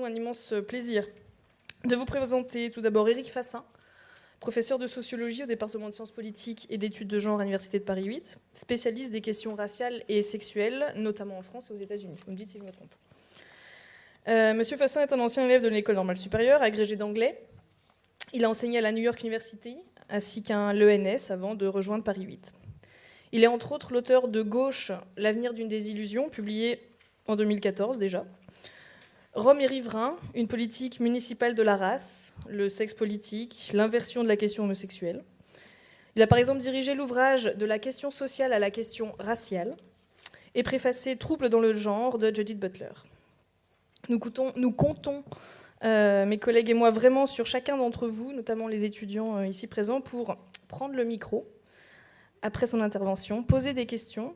un immense plaisir de vous présenter tout d'abord Éric Fassin, professeur de sociologie au département de sciences politiques et d'études de genre à l'Université de Paris 8, spécialiste des questions raciales et sexuelles, notamment en France et aux États-Unis. Vous me dites si je me trompe. Monsieur Fassin est un ancien élève de l'École normale supérieure, agrégé d'anglais. Il a enseigné à la New York University ainsi qu'à l'ENS avant de rejoindre Paris 8. Il est entre autres l'auteur de Gauche, l'avenir d'une désillusion, publié en 2014 déjà. Rome et riverains, une politique municipale de la race, le sexe politique, l'inversion de la question homosexuelle. Il a par exemple dirigé l'ouvrage De la question sociale à la question raciale et préfacé Troubles dans le genre de Judith Butler. Nous comptons mes collègues et moi, vraiment sur chacun d'entre vous, notamment les étudiants ici présents, pour prendre le micro après son intervention, poser des questions.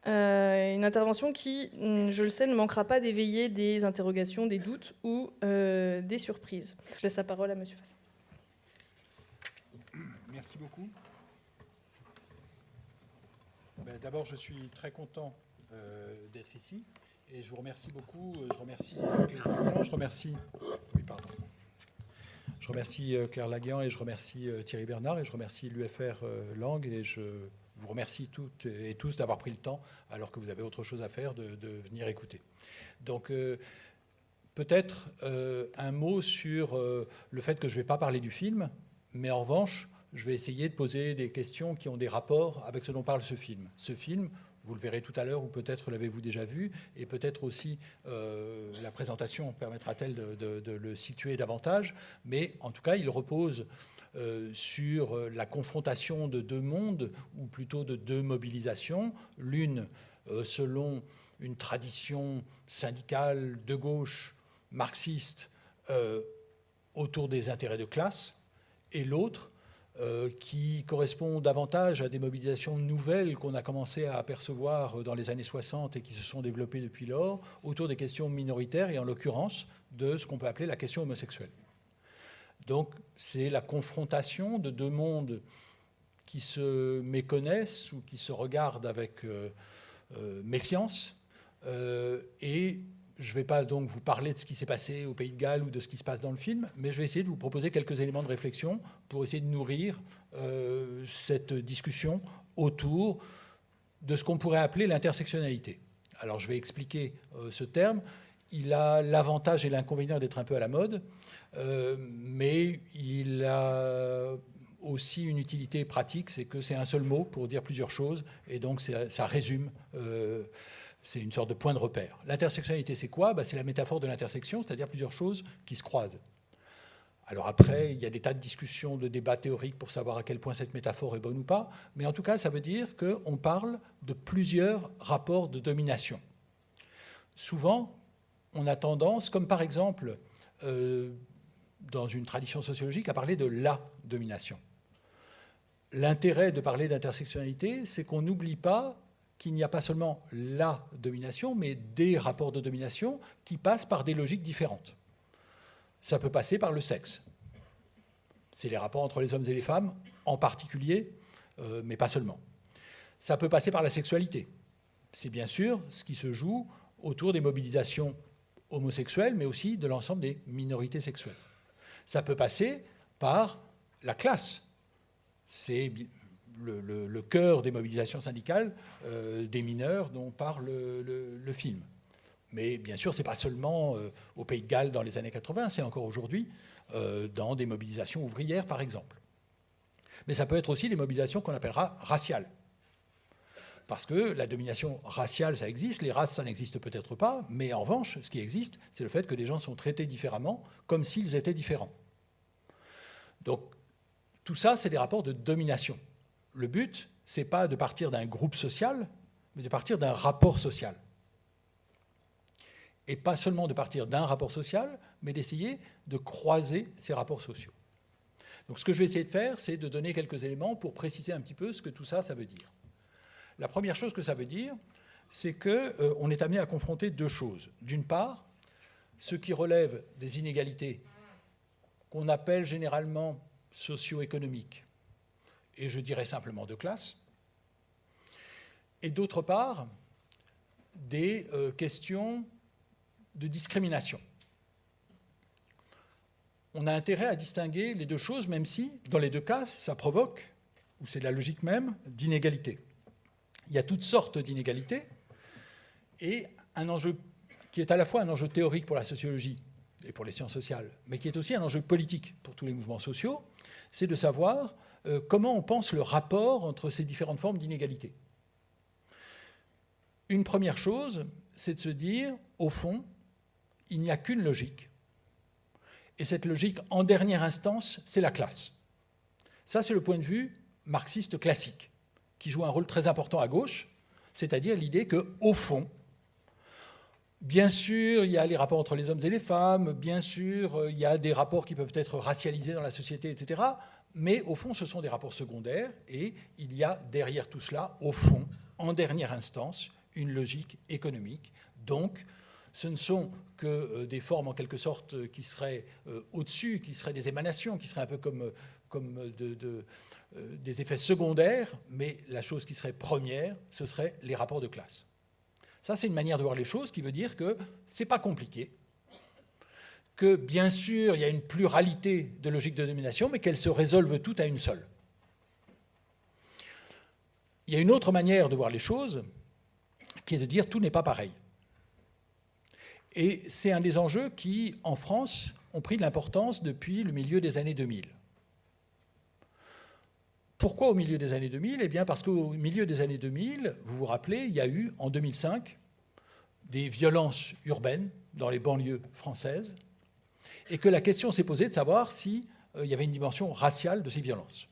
Une intervention qui, je le sais, ne manquera pas d'éveiller des interrogations, des doutes ou des surprises. Je laisse la parole à M. Fassin. Merci beaucoup. D'abord, je suis très content d'être ici. Et je vous remercie beaucoup. Je remercie Claire Laguian, je remercie Claire Laguian et je remercie Thierry Bernard et je remercie l'UFR Langue et je vous remercie toutes et tous d'avoir pris le temps, alors que vous avez autre chose à faire, de venir écouter. Donc, peut-être un mot sur le fait que je ne vais pas parler du film, mais en revanche, je vais essayer de poser des questions qui ont des rapports avec ce dont parle ce film. Ce film, vous le verrez tout à l'heure, ou peut-être l'avez-vous déjà vu, et peut-être aussi la présentation permettra-t-elle de le situer davantage, mais en tout cas, il repose sur la confrontation de deux mondes, ou plutôt de deux mobilisations, l'une selon une tradition syndicale de gauche, marxiste, autour des intérêts de classe, et l'autre qui correspond davantage à des mobilisations nouvelles qu'on a commencé à apercevoir dans les années 60 et qui se sont développées depuis lors, autour des questions minoritaires et en l'occurrence de ce qu'on peut appeler la question homosexuelle. Donc c'est la confrontation de deux mondes qui se méconnaissent ou qui se regardent avec méfiance et je ne vais pas donc vous parler de ce qui s'est passé au Pays de Galles ou de ce qui se passe dans le film, mais je vais essayer de vous proposer quelques éléments de réflexion pour essayer de nourrir cette discussion autour de ce qu'on pourrait appeler l'intersectionnalité. Alors je vais expliquer ce terme. Il a l'avantage et l'inconvénient d'être un peu à la mode, mais il a aussi une utilité pratique, c'est que c'est un seul mot pour dire plusieurs choses, et donc ça résume... c'est une sorte de point de repère. L'intersectionnalité, c'est quoi ? C'est la métaphore de l'intersection, c'est-à-dire plusieurs choses qui se croisent. Alors après, il y a des tas de discussions, de débats théoriques pour savoir à quel point cette métaphore est bonne ou pas, mais en tout cas, ça veut dire qu'on parle de plusieurs rapports de domination. Souvent, on a tendance, comme par exemple dans une tradition sociologique, à parler de la domination. L'intérêt de parler d'intersectionnalité, c'est qu'on n'oublie pas qu'il n'y a pas seulement la domination, mais des rapports de domination qui passent par des logiques différentes. Ça peut passer par le sexe. C'est les rapports entre les hommes et les femmes, en particulier, mais pas seulement. Ça peut passer par la sexualité. C'est bien sûr ce qui se joue autour des mobilisations homosexuelles, mais aussi de l'ensemble des minorités sexuelles. Ça peut passer par la classe. C'est le cœur des mobilisations syndicales des mineurs dont parle le film. Mais bien sûr, ce n'est pas seulement au Pays de Galles dans les années 80, c'est encore aujourd'hui dans des mobilisations ouvrières, par exemple. Mais ça peut être aussi des mobilisations qu'on appellera raciales. Parce que la domination raciale, ça existe, les races, ça n'existe peut-être pas, mais en revanche, ce qui existe, c'est le fait que les gens sont traités différemment, comme s'ils étaient différents. Donc, tout ça, c'est des rapports de domination. Le but, ce n'est pas de partir d'un groupe social, mais de partir d'un rapport social. Et pas seulement de partir d'un rapport social, mais d'essayer de croiser ces rapports sociaux. Donc ce que je vais essayer de faire, c'est de donner quelques éléments pour préciser un petit peu ce que tout ça, ça veut dire. La première chose que ça veut dire, c'est qu'on est amené à confronter deux choses. D'une part, ce qui relève des inégalités qu'on appelle généralement socio-économiques, et je dirais simplement de classe, et d'autre part, des questions de discrimination. on a intérêt à distinguer les deux choses, même si, dans les deux cas, ça provoque, ou c'est la logique même, d'inégalité. Il y a toutes sortes d'inégalités, et un enjeu qui est à la fois un enjeu théorique pour la sociologie et pour les sciences sociales, mais qui est aussi un enjeu politique pour tous les mouvements sociaux, c'est de savoir comment on pense le rapport entre ces différentes formes d'inégalité. Une première chose, c'est de se dire, au fond, il n'y a qu'une logique. Et cette logique, en dernière instance, c'est la classe. Ça, c'est le point de vue marxiste classique, qui joue un rôle très important à gauche, c'est-à-dire l'idée qu'au fond, bien sûr, il y a les rapports entre les hommes et les femmes, bien sûr, il y a des rapports qui peuvent être racialisés dans la société, etc. Mais au fond, ce sont des rapports secondaires, et il y a derrière tout cela, au fond, en dernière instance, une logique économique. Donc, ce ne sont que des formes en quelque sorte qui seraient au-dessus, qui seraient des émanations, qui seraient un peu comme des effets secondaires, mais la chose qui serait première, ce serait les rapports de classe. Ça, c'est une manière de voir les choses qui veut dire que ce n'est pas compliqué, que bien sûr, il y a une pluralité de logiques de domination, mais qu'elles se résolvent toutes à une seule. Il y a une autre manière de voir les choses, qui est de dire tout n'est pas pareil. Et c'est un des enjeux qui, en France, ont pris de l'importance depuis le milieu des années 2000. Pourquoi au milieu des années 2000 ? Eh bien parce qu'au milieu des années 2000, vous vous rappelez, il y a eu, en 2005, des violences urbaines dans les banlieues françaises, et que la question s'est posée de savoir s'il y avait une dimension raciale de ces violences.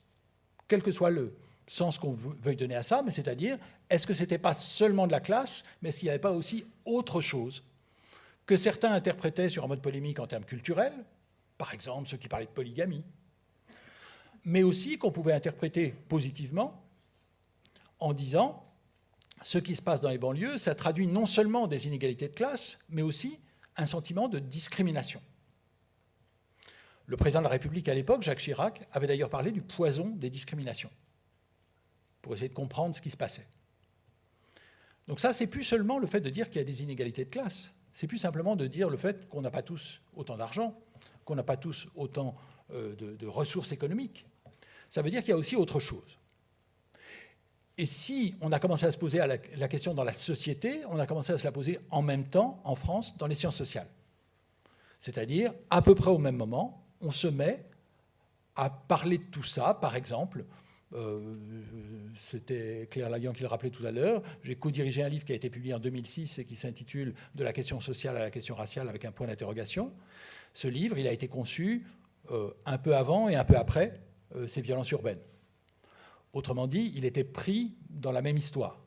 Quel que soit le sens qu'on veuille donner à ça, mais c'est-à-dire, est-ce que ce n'était pas seulement de la classe, mais est-ce qu'il n'y avait pas aussi autre chose que certains interprétaient sur un mode polémique en termes culturels, par exemple ceux qui parlaient de polygamie, mais aussi qu'on pouvait interpréter positivement en disant ce qui se passe dans les banlieues, ça traduit non seulement des inégalités de classe, mais aussi un sentiment de discrimination. Le président de la République à l'époque, Jacques Chirac, avait d'ailleurs parlé du poison des discriminations, pour essayer de comprendre ce qui se passait. Donc ça, c'est plus seulement le fait de dire qu'il y a des inégalités de classe, c'est plus simplement de dire le fait qu'on n'a pas tous autant d'argent, qu'on n'a pas tous autant de ressources économiques. Ça veut dire qu'il y a aussi autre chose. Et si on a commencé à se poser la question dans la société, on a commencé à se la poser en même temps, en France, dans les sciences sociales. C'est-à-dire, à peu près au même moment, on se met à parler de tout ça. Par exemple, c'était Claire Laguian qui le rappelait tout à l'heure, j'ai co-dirigé un livre qui a été publié en 2006 et qui s'intitule « De la question sociale à la question raciale » avec un point d'interrogation. Ce livre, il a été conçu un peu avant et un peu après ces violences urbaines. Autrement dit, il était pris dans la même histoire.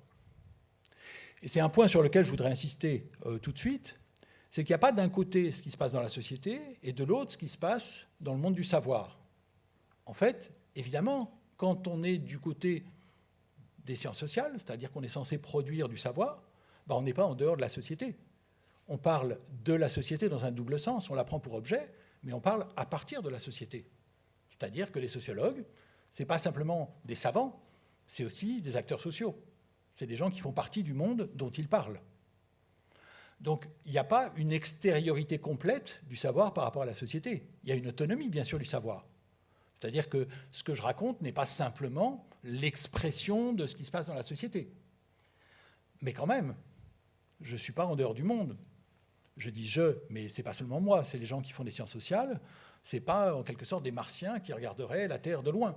Et c'est un point sur lequel je voudrais insister tout de suite, c'est qu'il n'y a pas d'un côté ce qui se passe dans la société et de l'autre ce qui se passe dans le monde du savoir. En fait, évidemment, quand on est du côté des sciences sociales, c'est-à-dire qu'on est censé produire du savoir, on n'est pas en dehors de la société. On parle de la société dans un double sens, on la prend pour objet, mais on parle à partir de la société. C'est-à-dire que les sociologues, ce n'est pas simplement des savants, c'est aussi des acteurs sociaux. C'est des gens qui font partie du monde dont ils parlent. Donc, il n'y a pas une extériorité complète du savoir par rapport à la société. Il y a une autonomie, bien sûr, du savoir. C'est-à-dire que ce que je raconte n'est pas simplement l'expression de ce qui se passe dans la société. Mais quand même, je ne suis pas en dehors du monde. Je dis « je », mais ce n'est pas seulement moi, c'est les gens qui font des sciences sociales. Ce n'est pas, en quelque sorte, des martiens qui regarderaient la Terre de loin.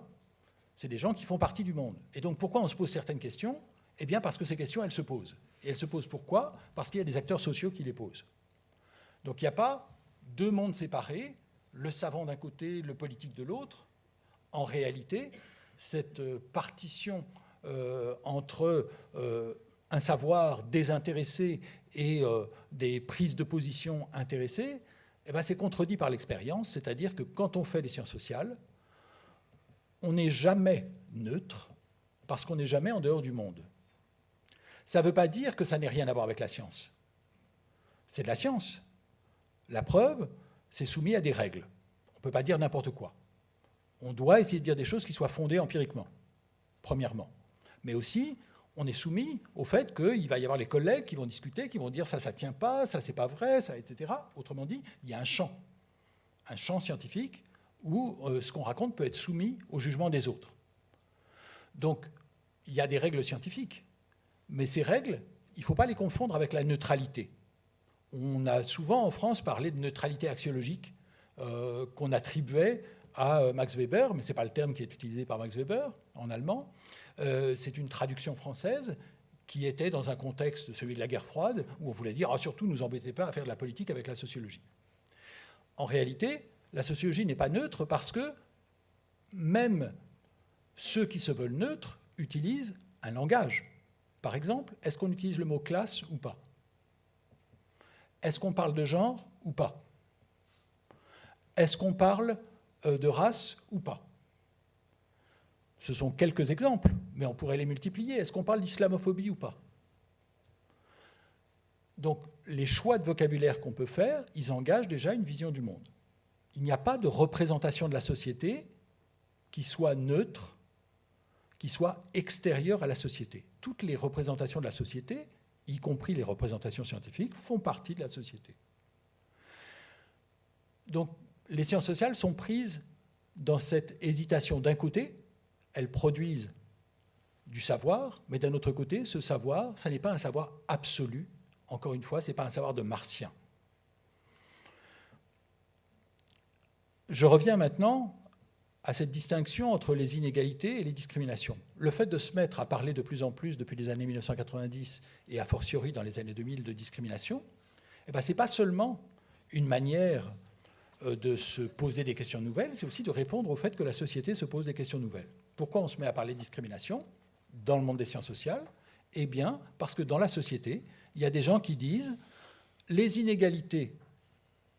C'est des gens qui font partie du monde. Et donc, pourquoi on se pose certaines questions ? Eh bien, parce que ces questions, elles se posent. Et elles se posent pourquoi ? Parce qu'il y a des acteurs sociaux qui les posent. Donc, il n'y a pas deux mondes séparés, le savant d'un côté, le politique de l'autre. En réalité, cette partition entre un savoir désintéressé et des prises de position intéressées, eh bien, c'est contredit par l'expérience, c'est-à-dire que quand on fait des sciences sociales, on n'est jamais neutre parce qu'on n'est jamais en dehors du monde. Ça ne veut pas dire que ça n'ait rien à voir avec la science. C'est de la science. La preuve, c'est soumis à des règles. On ne peut pas dire n'importe quoi. On doit essayer de dire des choses qui soient fondées empiriquement, premièrement. Mais aussi, on est soumis au fait qu'il va y avoir les collègues qui vont discuter, qui vont dire ça ne tient pas, ça c'est pas vrai, ça, etc. Autrement dit, il y a un champ un champ scientifique où ce qu'on raconte peut être soumis au jugement des autres. Donc, il y a des règles scientifiques, mais ces règles, il ne faut pas les confondre avec la neutralité. On a souvent en France parlé de neutralité axiologique qu'on attribuait à Max Weber, mais ce n'est pas le terme qui est utilisé par Max Weber en allemand. C'est une traduction française qui était dans un contexte, celui de la guerre froide, où on voulait dire surtout, ne nous embêtez pas à faire de la politique avec la sociologie. En réalité, la sociologie n'est pas neutre parce que même ceux qui se veulent neutres utilisent un langage. Par exemple, est-ce qu'on utilise le mot classe ou pas? Est-ce qu'on parle de genre ou pas? Est-ce qu'on parle de race ou pas? Ce sont quelques exemples, mais on pourrait les multiplier. Est-ce qu'on parle d'islamophobie ou pas? Donc, les choix de vocabulaire qu'on peut faire, ils engagent déjà une vision du monde. Il n'y a pas de représentation de la société qui soit neutre, qui soit extérieure à la société. Toutes les représentations de la société, y compris les représentations scientifiques, font partie de la société. Donc, les sciences sociales sont prises dans cette hésitation. D'un côté, elles produisent du savoir, mais d'un autre côté, ce savoir, ça n'est pas un savoir absolu. Encore une fois, ce n'est pas un savoir de martien. Je reviens maintenant à cette distinction entre les inégalités et les discriminations. Le fait de se mettre à parler de plus en plus depuis les années 1990 et a fortiori dans les années 2000 de discrimination, ce n'est pas seulement une manière de se poser des questions nouvelles, c'est aussi de répondre au fait que la société se pose des questions nouvelles. Pourquoi on se met à parler de discrimination dans le monde des sciences sociales? Eh bien, parce que dans la société, il y a des gens qui disent les inégalités,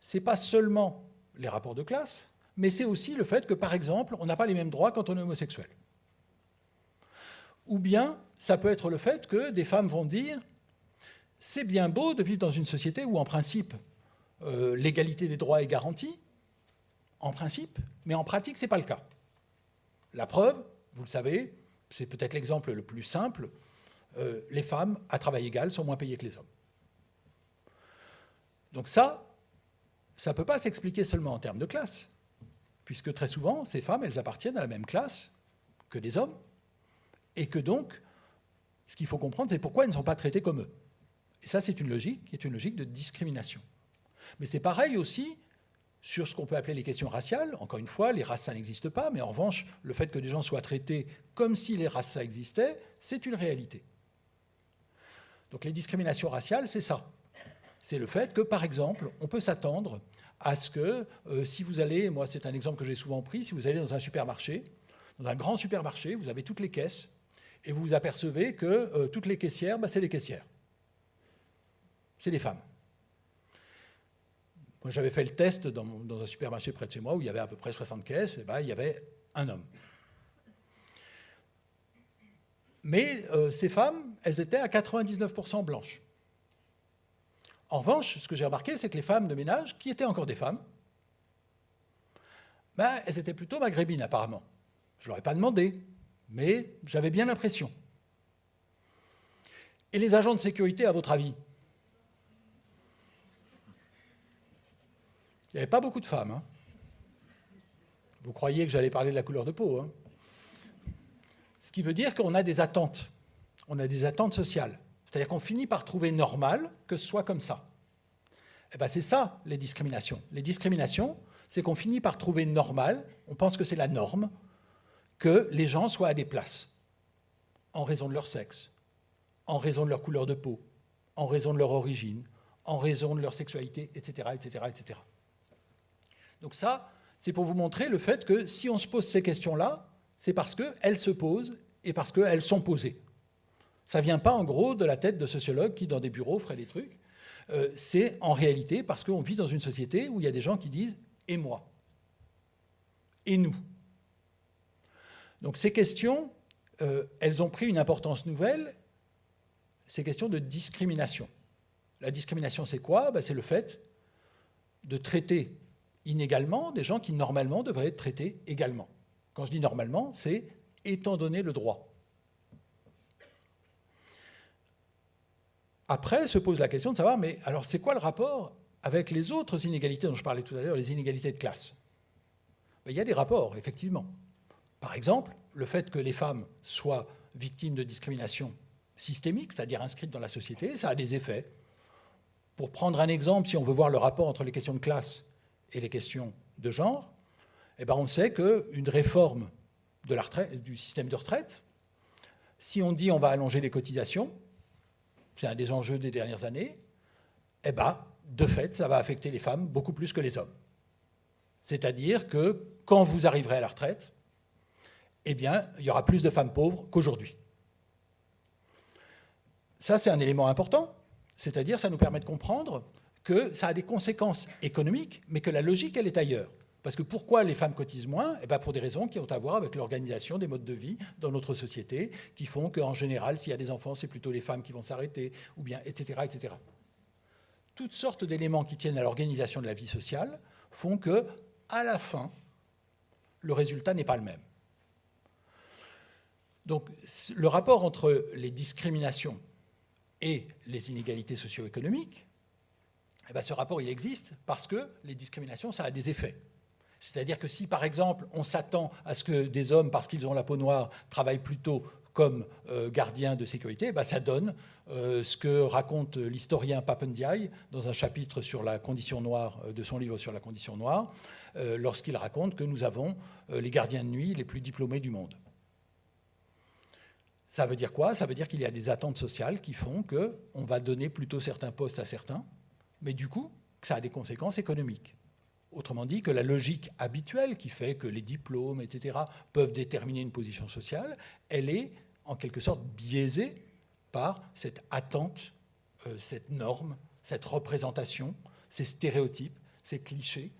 ce n'est pas seulement les rapports de classe, mais c'est aussi le fait que, par exemple, on n'a pas les mêmes droits quand on est homosexuel. Ou bien, ça peut être le fait que des femmes vont dire « c'est bien beau de vivre dans une société où, en principe, l'égalité des droits est garantie, en principe, mais en pratique, ce n'est pas le cas. » La preuve, vous le savez, c'est peut-être l'exemple le plus simple, les femmes, à travail égal, sont moins payées que les hommes. Donc ça ne peut pas s'expliquer seulement en termes de classe, puisque très souvent, ces femmes, elles appartiennent à la même classe que les hommes, et que donc, ce qu'il faut comprendre, c'est pourquoi elles ne sont pas traitées comme eux. Et ça, c'est une logique qui est une logique de discrimination. Mais c'est pareil aussi sur ce qu'on peut appeler les questions raciales. Encore une fois, les races, ça n'existe pas, mais en revanche, le fait que des gens soient traités comme si les races, ça existait, c'est une réalité. Donc les discriminations raciales, c'est ça. C'est le fait que, par exemple, on peut s'attendre à ce que, si vous allez, moi c'est un exemple que j'ai souvent pris, si vous allez dans un supermarché, dans un grand supermarché, vous avez toutes les caisses, et vous vous apercevez que toutes les caissières, c'est les caissières. C'est des femmes. Moi, j'avais fait le test dans un supermarché près de chez moi où il y avait à peu près 60 caisses, et il y avait un homme. Mais ces femmes, elles étaient à 99% blanches. En revanche, ce que j'ai remarqué, c'est que les femmes de ménage, qui étaient encore des femmes, elles étaient plutôt maghrébines apparemment. Je ne leur ai pas demandé, mais j'avais bien l'impression. Et les agents de sécurité, à votre avis? Il n'y avait pas beaucoup de femmes. Hein. Vous croyez que j'allais parler de la couleur de peau. Hein. Ce qui veut dire qu'on a des attentes. On a des attentes sociales. C'est-à-dire qu'on finit par trouver normal que ce soit comme ça. C'est ça, les discriminations. Les discriminations, c'est qu'on finit par trouver normal, on pense que c'est la norme, que les gens soient à des places, en raison de leur sexe, en raison de leur couleur de peau, en raison de leur origine, en raison de leur sexualité, etc., etc., etc. Donc ça, c'est pour vous montrer le fait que si on se pose ces questions-là, c'est parce qu'elles se posent et parce qu'elles sont posées. Ça ne vient pas, en gros, de la tête de sociologues qui, dans des bureaux, feraient des trucs. C'est en réalité parce qu'on vit dans une société où il y a des gens qui disent « et moi » et « nous ». Donc ces questions, elles ont pris une importance nouvelle, ces questions de discrimination. La discrimination, c'est quoi? C'est le fait de traiter inégalement des gens qui, normalement, devraient être traités également. Quand je dis normalement, c'est étant donné le droit. Après, se pose la question de savoir, mais alors c'est quoi le rapport avec les autres inégalités dont je parlais tout à l'heure, les inégalités de classe, il y a des rapports, effectivement. Par exemple, le fait que les femmes soient victimes de discrimination systémique, c'est-à-dire inscrites dans la société, ça a des effets. Pour prendre un exemple, si on veut voir le rapport entre les questions de classe et les questions de genre, eh ben on sait qu'une réforme de la retraite, du système de retraite, si on dit on va allonger les cotisations, c'est un des enjeux des dernières années, eh ben, de fait, ça va affecter les femmes beaucoup plus que les hommes. C'est-à-dire que quand vous arriverez à la retraite, eh bien, il y aura plus de femmes pauvres qu'aujourd'hui. Ça, c'est un élément important, c'est-à-dire ça nous permet de comprendre que ça a des conséquences économiques, mais que la logique, elle est ailleurs. Parce que pourquoi les femmes cotisent moins? Eh bien, pour des raisons qui ont à voir avec l'organisation des modes de vie dans notre société, qui font qu'en général, s'il y a des enfants, c'est plutôt les femmes qui vont s'arrêter, ou bien, etc., etc. Toutes sortes d'éléments qui tiennent à l'organisation de la vie sociale font que, à la fin, le résultat n'est pas le même. Donc, le rapport entre les discriminations et les inégalités socio-économiques, eh bien, ce rapport, il existe parce que les discriminations, ça a des effets. C'est-à-dire que si, par exemple, on s'attend à ce que des hommes, parce qu'ils ont la peau noire, travaillent plutôt comme gardiens de sécurité, ben ça donne ce que raconte l'historien Papendiaï dans un chapitre sur la condition noire de son livre sur la condition noire, lorsqu'il raconte que nous avons les gardiens de nuit les plus diplômés du monde. Ça veut dire quoi? Ça veut dire qu'il y a des attentes sociales qui font qu'on va donner plutôt certains postes à certains, mais du coup, ça a des conséquences économiques. Autrement dit, que la logique habituelle qui fait que les diplômes, etc., peuvent déterminer une position sociale, elle est en quelque sorte biaisée par cette attente, cette norme, cette représentation, ces stéréotypes, ces clichés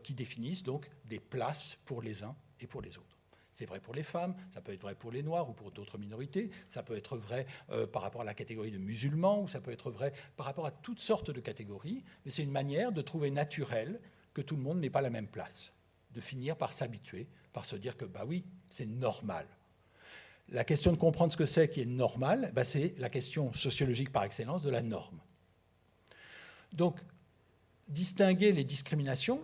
qui définissent donc des places pour les uns et pour les autres. C'est vrai pour les femmes, ça peut être vrai pour les Noirs ou pour d'autres minorités, ça peut être vrai par rapport à la catégorie de musulmans, ou ça peut être vrai par rapport à toutes sortes de catégories, mais c'est une manière de trouver naturel que tout le monde n'ait pas la même place, de finir par s'habituer, par se dire que, bah oui, c'est normal. La question de comprendre ce que c'est qui est normal, bah c'est la question sociologique par excellence de la norme. Donc, distinguer les discriminations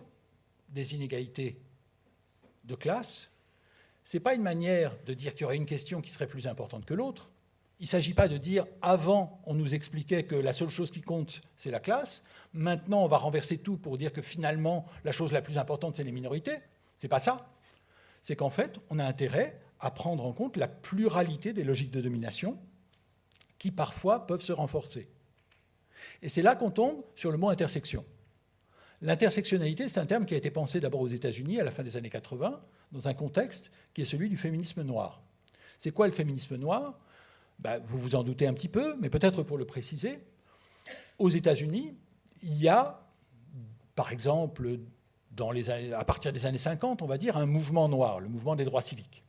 des inégalités de classe, ce n'est pas une manière de dire qu'il y aurait une question qui serait plus importante que l'autre. Il ne s'agit pas de dire, avant, on nous expliquait que la seule chose qui compte, c'est la classe. Maintenant, on va renverser tout pour dire que finalement, la chose la plus importante, c'est les minorités. Ce n'est pas ça. C'est qu'en fait, on a intérêt à prendre en compte la pluralité des logiques de domination qui, parfois, peuvent se renforcer. Et c'est là qu'on tombe sur le mot intersection. L'intersectionnalité, c'est un terme qui a été pensé d'abord aux États-Unis à la fin des années 80, dans un contexte qui est celui du féminisme noir. C'est quoi le féminisme noir? Ben, vous vous en doutez un petit peu, mais peut-être pour le préciser, aux États-Unis, il y a, par exemple, à partir des années 50, on va dire, un mouvement noir, le mouvement des droits civiques,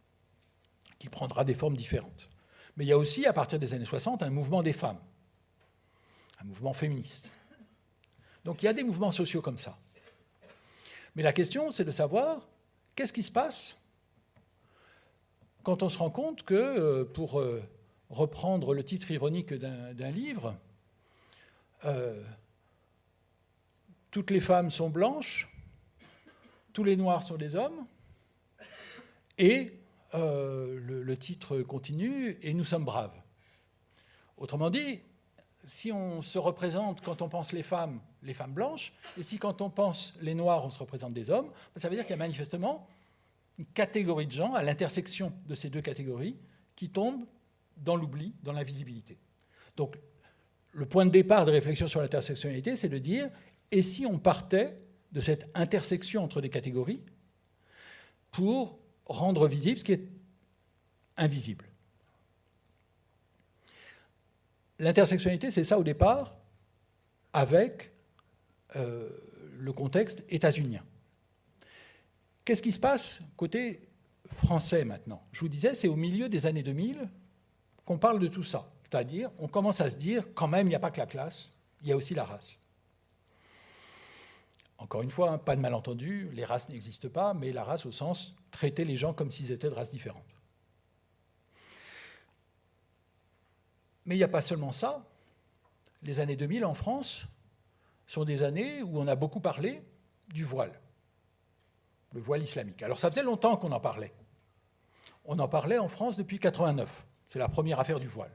qui prendra des formes différentes. Mais il y a aussi, à partir des années 60, un mouvement des femmes, un mouvement féministe. Donc il y a des mouvements sociaux comme ça. Mais la question, c'est de savoir qu'est-ce qui se passe quand on se rend compte que, pour reprendre le titre ironique d'un livre, toutes les femmes sont blanches, tous les noirs sont des hommes, et le titre continue, et nous sommes braves. Autrement dit, si on se représente, quand on pense les femmes blanches, et si quand on pense les noirs, on se représente des hommes, ça veut dire qu'il y a manifestement une catégorie de gens à l'intersection de ces deux catégories qui tombent dans l'oubli, dans l'invisibilité. Donc, le point de départ de réflexion sur l'intersectionnalité, c'est de dire, et si on partait de cette intersection entre les catégories pour rendre visible ce qui est invisible. L'intersectionnalité, c'est ça au départ, avec le contexte états-unien. Qu'est-ce qui se passe côté français maintenant? Je vous disais, c'est au milieu des années 2000 qu'on parle de tout ça. C'est-à-dire, on commence à se dire, quand même, il n'y a pas que la classe, il y a aussi la race. Encore une fois, pas de malentendu, les races n'existent pas, mais la race au sens traiter les gens comme s'ils étaient de races différentes. Mais il n'y a pas seulement ça. Les années 2000 en France, sont des années où on a beaucoup parlé du voile, le voile islamique. Alors ça faisait longtemps qu'on en parlait. On en parlait en France depuis 1989. C'est la première affaire du voile.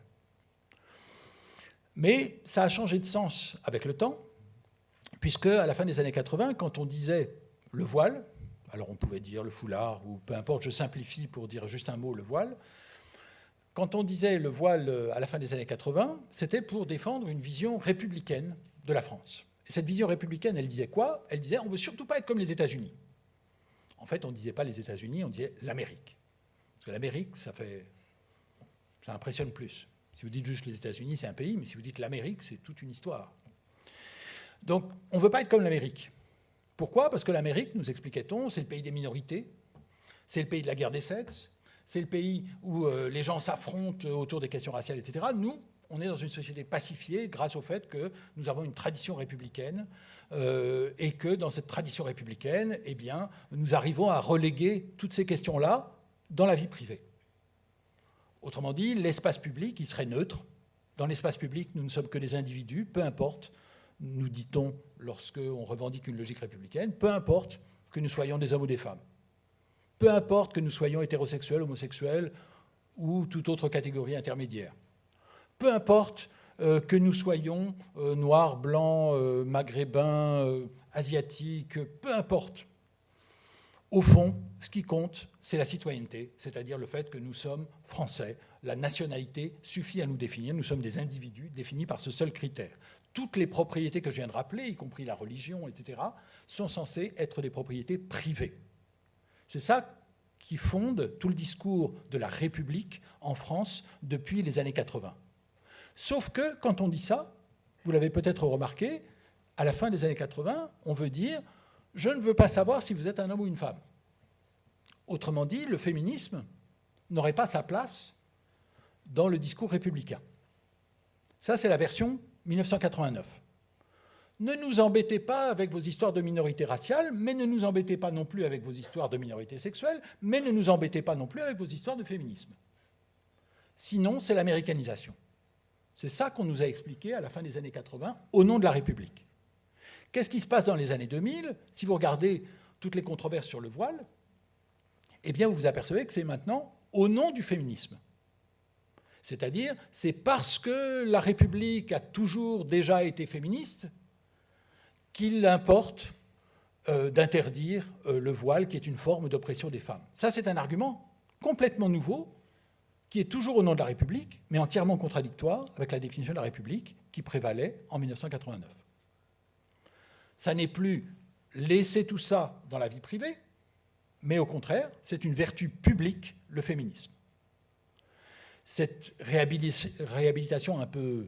Mais ça a changé de sens avec le temps, puisque à la fin des années 80, quand on disait le voile, alors on pouvait dire le foulard, ou peu importe, je simplifie pour dire juste un mot, le voile. Quand on disait le voile à la fin des années 80, c'était pour défendre une vision républicaine de la France. Et cette vision républicaine, elle disait quoi? Elle disait on ne veut surtout pas être comme les États-Unis. En fait, on ne disait pas les États-Unis, on disait l'Amérique. Parce que l'Amérique, ça impressionne plus. Si vous dites juste les États-Unis, c'est un pays, mais si vous dites l'Amérique, c'est toute une histoire. Donc, on ne veut pas être comme l'Amérique. Pourquoi? Parce que l'Amérique, nous expliquait-on, c'est le pays des minorités, c'est le pays de la guerre des sexes, c'est le pays où les gens s'affrontent autour des questions raciales, etc. Nous, on est dans une société pacifiée grâce au fait que nous avons une tradition républicaine et que dans cette tradition républicaine, eh bien, nous arrivons à reléguer toutes ces questions-là dans la vie privée. Autrement dit, l'espace public, il serait neutre. Dans l'espace public, nous ne sommes que des individus, peu importe, nous dit-on lorsqu'on revendique une logique républicaine, peu importe que nous soyons des hommes ou des femmes. Peu importe que nous soyons hétérosexuels, homosexuels ou toute autre catégorie intermédiaire. Peu importe que nous soyons noirs, blancs, maghrébins, asiatiques, peu importe. Au fond, ce qui compte, c'est la citoyenneté, c'est-à-dire le fait que nous sommes français. La nationalité suffit à nous définir. Nous sommes des individus définis par ce seul critère. Toutes les propriétés que je viens de rappeler, y compris la religion, etc., sont censées être des propriétés privées. C'est ça qui fonde tout le discours de la République en France depuis les années 80. Sauf que, quand on dit ça, vous l'avez peut-être remarqué, à la fin des années 80, on veut dire « je ne veux pas savoir si vous êtes un homme ou une femme ». Autrement dit, le féminisme n'aurait pas sa place dans le discours républicain. Ça, c'est la version 1989. Ne nous embêtez pas avec vos histoires de minorité raciale, mais ne nous embêtez pas non plus avec vos histoires de minorité sexuelle, mais ne nous embêtez pas non plus avec vos histoires de féminisme. Sinon, c'est l'américanisation. C'est ça qu'on nous a expliqué à la fin des années 80, au nom de la République. Qu'est-ce qui se passe dans les années 2000? Si vous regardez toutes les controverses sur le voile, eh bien, vous vous apercevez que c'est maintenant au nom du féminisme. C'est-à-dire, c'est parce que la République a toujours déjà été féministe qu'il importe d'interdire le voile, qui est une forme d'oppression des femmes. Ça, c'est un argument complètement nouveau, qui est toujours au nom de la République, mais entièrement contradictoire avec la définition de la République qui prévalait en 1989. Ça n'est plus laisser tout ça dans la vie privée, mais au contraire, c'est une vertu publique, le féminisme. Cette réhabilitation un peu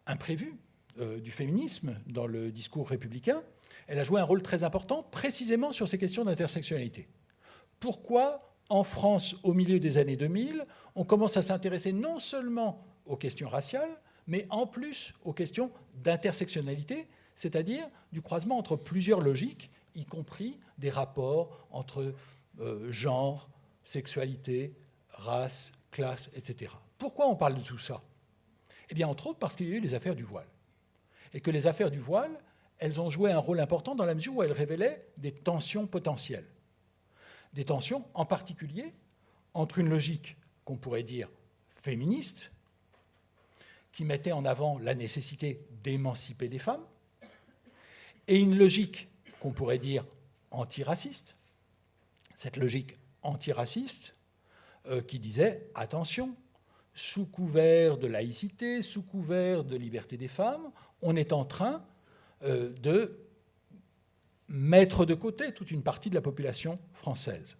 imprévue du féminisme dans le discours républicain, elle a joué un rôle très important précisément sur ces questions d'intersectionnalité. Pourquoi, en France, au milieu des années 2000, on commence à s'intéresser non seulement aux questions raciales, mais en plus aux questions d'intersectionnalité, c'est-à-dire du croisement entre plusieurs logiques, y compris des rapports entre genre, sexualité, race, classe, etc. Pourquoi on parle de tout ça? Eh bien, entre autres, parce qu'il y a eu les affaires du voile. Et que les affaires du voile, elles ont joué un rôle important dans la mesure où elles révélaient des tensions potentielles. Des tensions, en particulier, entre une logique qu'on pourrait dire féministe, qui mettait en avant la nécessité d'émanciper les femmes, et une logique qu'on pourrait dire antiraciste. Cette logique antiraciste qui disait « attention, sous couvert de laïcité, sous couvert de liberté des femmes, on est en train de mettre de côté toute une partie de la population française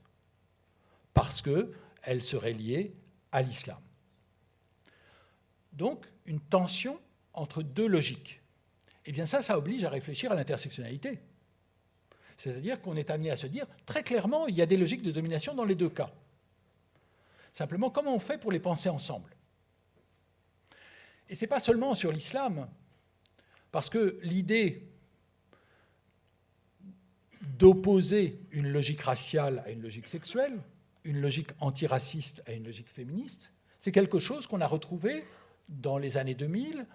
parce qu'elle serait liée à l'islam. » Donc, une tension entre deux logiques. Eh bien ça oblige à réfléchir à l'intersectionnalité. C'est-à-dire qu'on est amené à se dire, très clairement, il y a des logiques de domination dans les deux cas. Simplement, comment on fait pour les penser ensemble? Et ce n'est pas seulement sur l'islam, parce que l'idée d'opposer une logique raciale à une logique sexuelle, une logique antiraciste à une logique féministe, c'est quelque chose qu'on a retrouvé dans les années 2000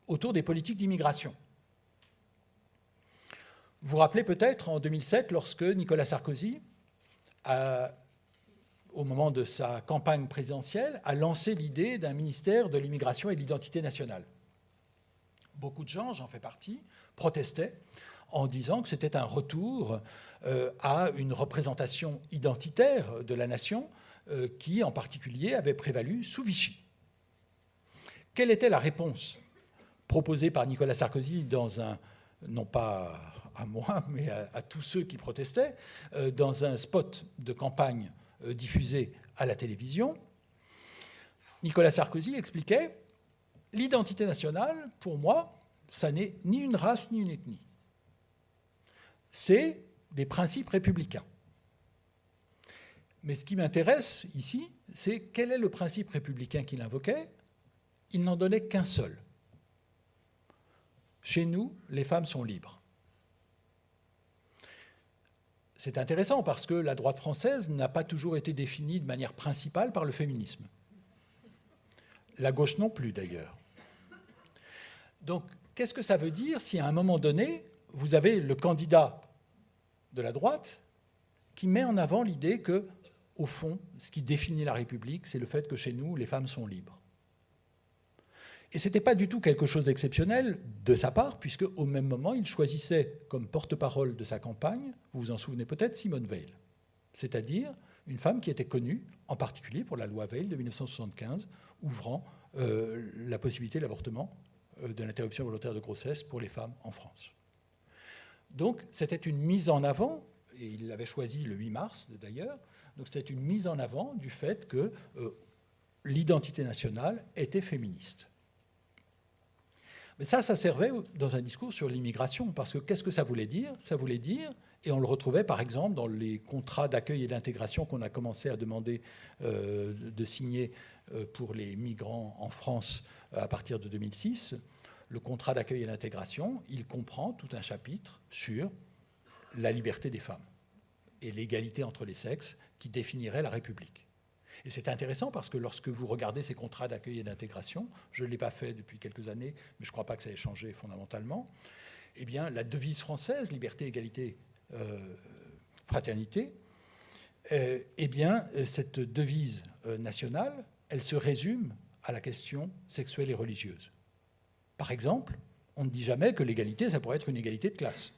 autour des politiques d'immigration. Vous vous rappelez peut-être en 2007, lorsque Nicolas Sarkozy, au moment de sa campagne présidentielle, a lancé l'idée d'un ministère de l'immigration et de l'identité nationale. Beaucoup de gens, j'en fais partie, protestaient en disant que c'était un retour à une représentation identitaire de la nation qui, en particulier, avait prévalu sous Vichy. Quelle était la réponse proposée par Nicolas Sarkozy dans un, non pas à moi, mais à tous ceux qui protestaient, dans un spot de campagne diffusé à la télévision? Nicolas Sarkozy expliquait « L'identité nationale, pour moi, ça n'est ni une race ni une ethnie. C'est des principes républicains. Mais ce qui m'intéresse ici, c'est quel est le principe républicain qu'il invoquait? Il n'en donnait qu'un seul. Chez nous, les femmes sont libres. » C'est intéressant parce que la droite française n'a pas toujours été définie de manière principale par le féminisme. La gauche non plus, d'ailleurs. Donc, qu'est-ce que ça veut dire si à un moment donné, vous avez le candidat de la droite qui met en avant l'idée que, au fond, ce qui définit la République, c'est le fait que chez nous, les femmes sont libres. Et ce n'était pas du tout quelque chose d'exceptionnel de sa part, puisque au même moment, il choisissait comme porte-parole de sa campagne, vous vous en souvenez peut-être, Simone Veil, c'est-à-dire une femme qui était connue, en particulier pour la loi Veil de 1975, ouvrant la possibilité de l'avortement, de l'interruption volontaire de grossesse pour les femmes en France. Donc c'était une mise en avant, et il l'avait choisi le 8 mars d'ailleurs, donc c'était une mise en avant du fait que l'identité nationale était féministe. Mais ça servait dans un discours sur l'immigration, parce que qu'est-ce que ça voulait dire? Ça voulait dire, et on le retrouvait par exemple dans les contrats d'accueil et d'intégration qu'on a commencé à demander de signer pour les migrants en France à partir de 2006, le contrat d'accueil et d'intégration, il comprend tout un chapitre sur la liberté des femmes et l'égalité entre les sexes qui définirait la République. Et c'est intéressant parce que lorsque vous regardez ces contrats d'accueil et d'intégration, je ne l'ai pas fait depuis quelques années, mais je ne crois pas que ça ait changé fondamentalement, eh bien, la devise française, liberté, égalité, fraternité, eh bien, cette devise nationale, elle se résume à la question sexuelle et religieuse. Par exemple, on ne dit jamais que l'égalité, ça pourrait être une égalité de classe.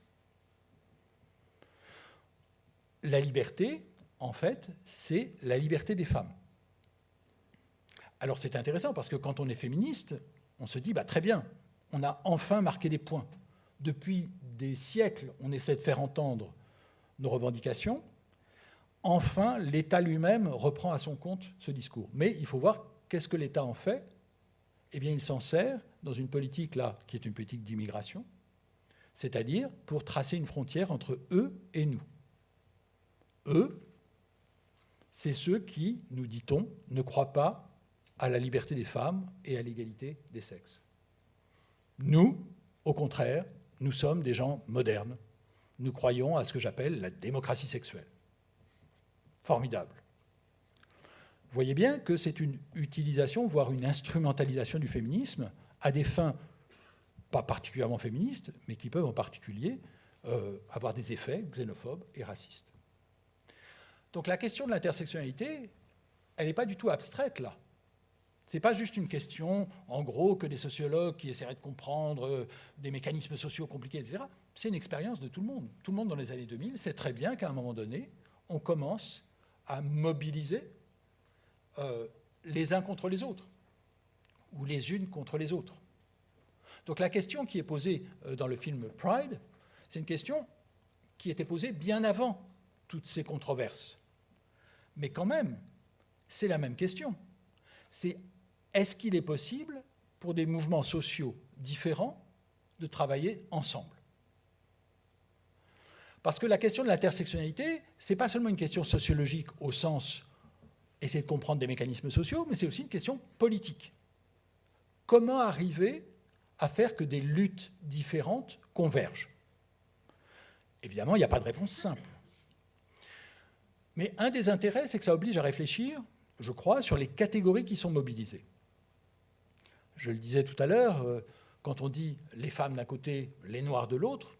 La liberté, en fait, c'est la liberté des femmes. Alors c'est intéressant parce que quand on est féministe, on se dit, très bien, on a enfin marqué des points. Depuis des siècles, on essaie de faire entendre nos revendications. Enfin, l'État lui-même reprend à son compte ce discours. Mais il faut voir qu'est-ce que l'État en fait. Eh bien, il s'en sert dans une politique, là, qui est une politique d'immigration, c'est-à-dire pour tracer une frontière entre eux et nous. Eux, c'est ceux qui, nous dit-on, ne croient pas à la liberté des femmes et à l'égalité des sexes. Nous, au contraire, nous sommes des gens modernes. Nous croyons à ce que j'appelle la démocratie sexuelle. Formidable. Vous voyez bien que c'est une utilisation, voire une instrumentalisation du féminisme à des fins pas particulièrement féministes, mais qui peuvent en particulier avoir des effets xénophobes et racistes. Donc la question de l'intersectionnalité, elle n'est pas du tout abstraite, là. Ce n'est pas juste une question, en gros, que des sociologues qui essaieraient de comprendre des mécanismes sociaux compliqués, etc. C'est une expérience de tout le monde. Tout le monde, dans les années 2000, sait très bien qu'à un moment donné, on commence à mobiliser les uns contre les autres, ou les unes contre les autres. Donc la question qui est posée dans le film Pride, c'est une question qui était posée bien avant toutes ces controverses. Mais quand même, c'est la même question. C'est est-ce qu'il est possible pour des mouvements sociaux différents de travailler ensemble? Parce que la question de l'intersectionnalité, ce n'est pas seulement une question sociologique au sens essayer de comprendre des mécanismes sociaux, mais c'est aussi une question politique. Comment arriver à faire que des luttes différentes convergent? Évidemment, il n'y a pas de réponse simple. Mais un des intérêts, c'est que ça oblige à réfléchir, je crois, sur les catégories qui sont mobilisées. Je le disais tout à l'heure, quand on dit les femmes d'un côté, les noirs de l'autre,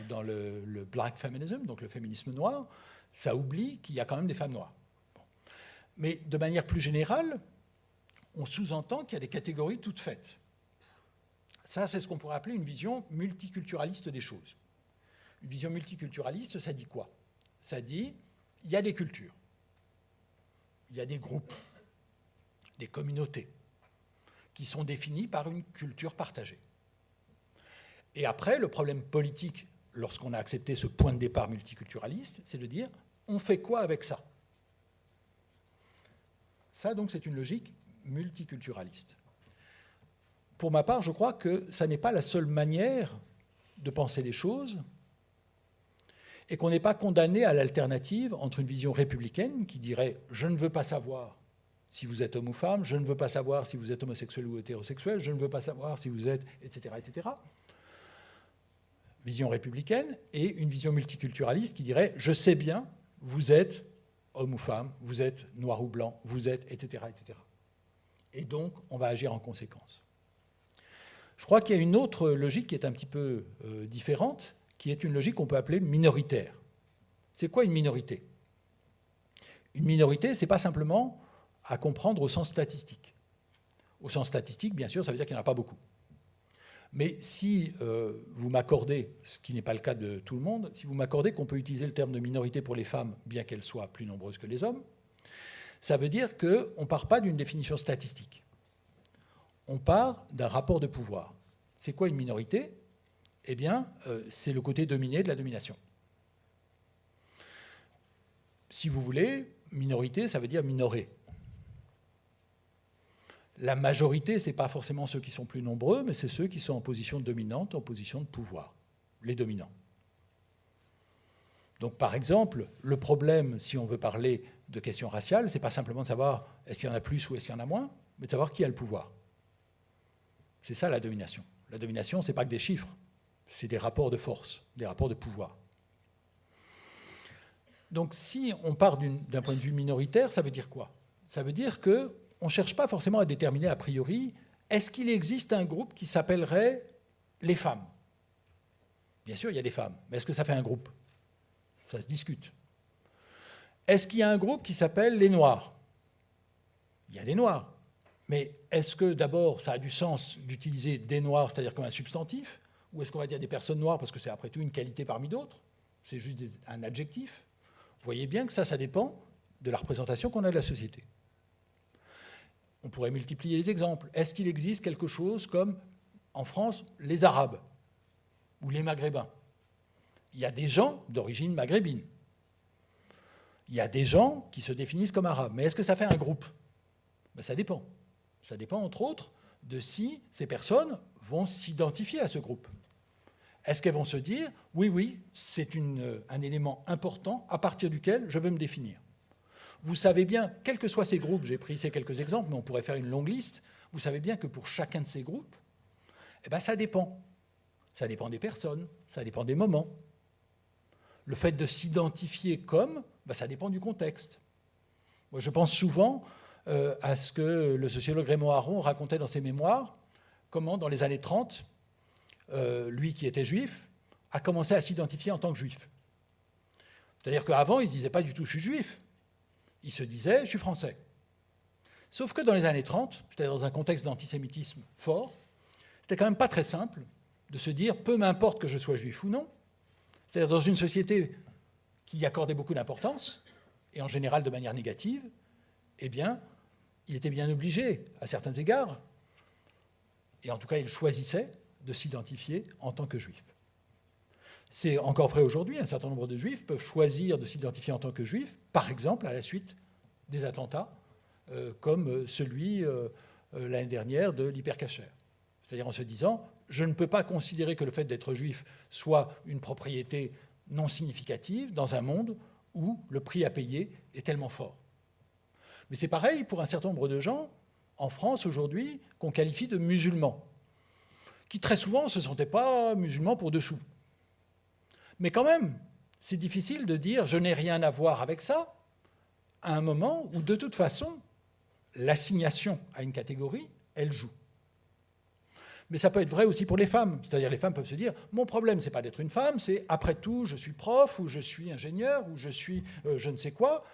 dans le black feminism, donc le féminisme noir, ça oublie qu'il y a quand même des femmes noires. Bon. Mais de manière plus générale, on sous-entend qu'il y a des catégories toutes faites. Ça, c'est ce qu'on pourrait appeler une vision multiculturaliste des choses. Une vision multiculturaliste, ça dit quoi? Ça dit, il y a des cultures, il y a des groupes, des communautés, qui sont définies par une culture partagée. Et après, le problème politique, lorsqu'on a accepté ce point de départ multiculturaliste, c'est de dire, on fait quoi avec ça? Ça, donc, c'est une logique multiculturaliste. Pour ma part, je crois que ça n'est pas la seule manière de penser les choses et qu'on n'est pas condamné à l'alternative entre une vision républicaine qui dirait « je ne veux pas savoir si vous êtes homme ou femme, je ne veux pas savoir si vous êtes homosexuel ou hétérosexuel, je ne veux pas savoir si vous êtes... etc. etc. » Vision républicaine, et une vision multiculturaliste qui dirait « je sais bien, vous êtes homme ou femme, vous êtes noir ou blanc, vous êtes... etc. etc. » Et donc, on va agir en conséquence. Je crois qu'il y a une autre logique qui est un petit peu différente, qui est une logique qu'on peut appeler minoritaire. C'est quoi une minorité? Une minorité, ce n'est pas simplement à comprendre au sens statistique. Au sens statistique, bien sûr, ça veut dire qu'il n'y en a pas beaucoup. Mais si vous m'accordez, ce qui n'est pas le cas de tout le monde, si vous m'accordez qu'on peut utiliser le terme de minorité pour les femmes, bien qu'elles soient plus nombreuses que les hommes, ça veut dire qu'on ne part pas d'une définition statistique. On part d'un rapport de pouvoir. C'est quoi une minorité? Eh bien, c'est le côté dominé de la domination. Si vous voulez, minorité, ça veut dire minoré. La majorité, ce n'est pas forcément ceux qui sont plus nombreux, mais c'est ceux qui sont en position dominante, en position de pouvoir, les dominants. Donc, par exemple, le problème, si on veut parler de questions raciales, ce n'est pas simplement de savoir est-ce qu'il y en a plus ou est-ce qu'il y en a moins, mais de savoir qui a le pouvoir. C'est ça la domination. La domination, ce n'est pas que des chiffres, c'est des rapports de force, des rapports de pouvoir. Donc si on part d'un point de vue minoritaire, ça veut dire quoi? Ça veut dire qu'on ne cherche pas forcément à déterminer a priori, est-ce qu'il existe un groupe qui s'appellerait les femmes? Bien sûr, il y a des femmes, mais est-ce que ça fait un groupe? Ça se discute. Est-ce qu'il y a un groupe qui s'appelle les Noirs? Il y a des Noirs. Mais est-ce que d'abord ça a du sens d'utiliser des Noirs, c'est-à-dire comme un substantif, ou est-ce qu'on va dire des personnes noires parce que c'est après tout une qualité parmi d'autres? C'est juste un adjectif. Vous voyez bien que ça dépend de la représentation qu'on a de la société. On pourrait multiplier les exemples. Est-ce qu'il existe quelque chose comme, en France, les Arabes ou les Maghrébins? Il y a des gens d'origine maghrébine. Il y a des gens qui se définissent comme arabes. Mais est-ce que ça fait un groupe? Ben, ça dépend. Ça dépend, entre autres, de si ces personnes vont s'identifier à ce groupe. Est-ce qu'elles vont se dire « oui, c'est un élément important à partir duquel je veux me définir ». Vous savez bien, quels que soient ces groupes, j'ai pris ces quelques exemples, mais on pourrait faire une longue liste, vous savez bien que pour chacun de ces groupes, eh ben, ça dépend. Ça dépend des personnes, ça dépend des moments. Le fait de s'identifier comme, ben, ça dépend du contexte. Moi, je pense souvent à ce que le sociologue Raymond Aron racontait dans ses mémoires, comment dans les années 30, lui qui était juif, a commencé à s'identifier en tant que juif. C'est-à-dire qu'avant, il ne se disait pas du tout « je suis juif ». Il se disait « je suis français ». Sauf que dans les années 30, c'est-à-dire dans un contexte d'antisémitisme fort, c'était quand même pas très simple de se dire « peu m'importe que je sois juif ou non ». C'est-à-dire dans une société qui y accordait beaucoup d'importance, et en général de manière négative, eh bien, il était bien obligé, à certains égards, et en tout cas il choisissait, de s'identifier en tant que juif. C'est encore vrai aujourd'hui, un certain nombre de juifs peuvent choisir de s'identifier en tant que juifs, par exemple à la suite des attentats, comme celui l'année dernière de l'Hypercacher. C'est-à-dire en se disant, je ne peux pas considérer que le fait d'être juif soit une propriété non significative dans un monde où le prix à payer est tellement fort. Mais c'est pareil pour un certain nombre de gens, en France aujourd'hui, qu'on qualifie de musulmans, qui très souvent ne se sentaient pas musulmans pour dessous. Mais quand même, c'est difficile de dire « je n'ai rien à voir avec ça » à un moment où, de toute façon, l'assignation à une catégorie, elle joue. Mais ça peut être vrai aussi pour les femmes. C'est-à-dire les femmes peuvent se dire « Mon problème, ce n'est pas d'être une femme, c'est après tout, je suis prof, ou je suis ingénieur, ou je suis je ne sais quoi.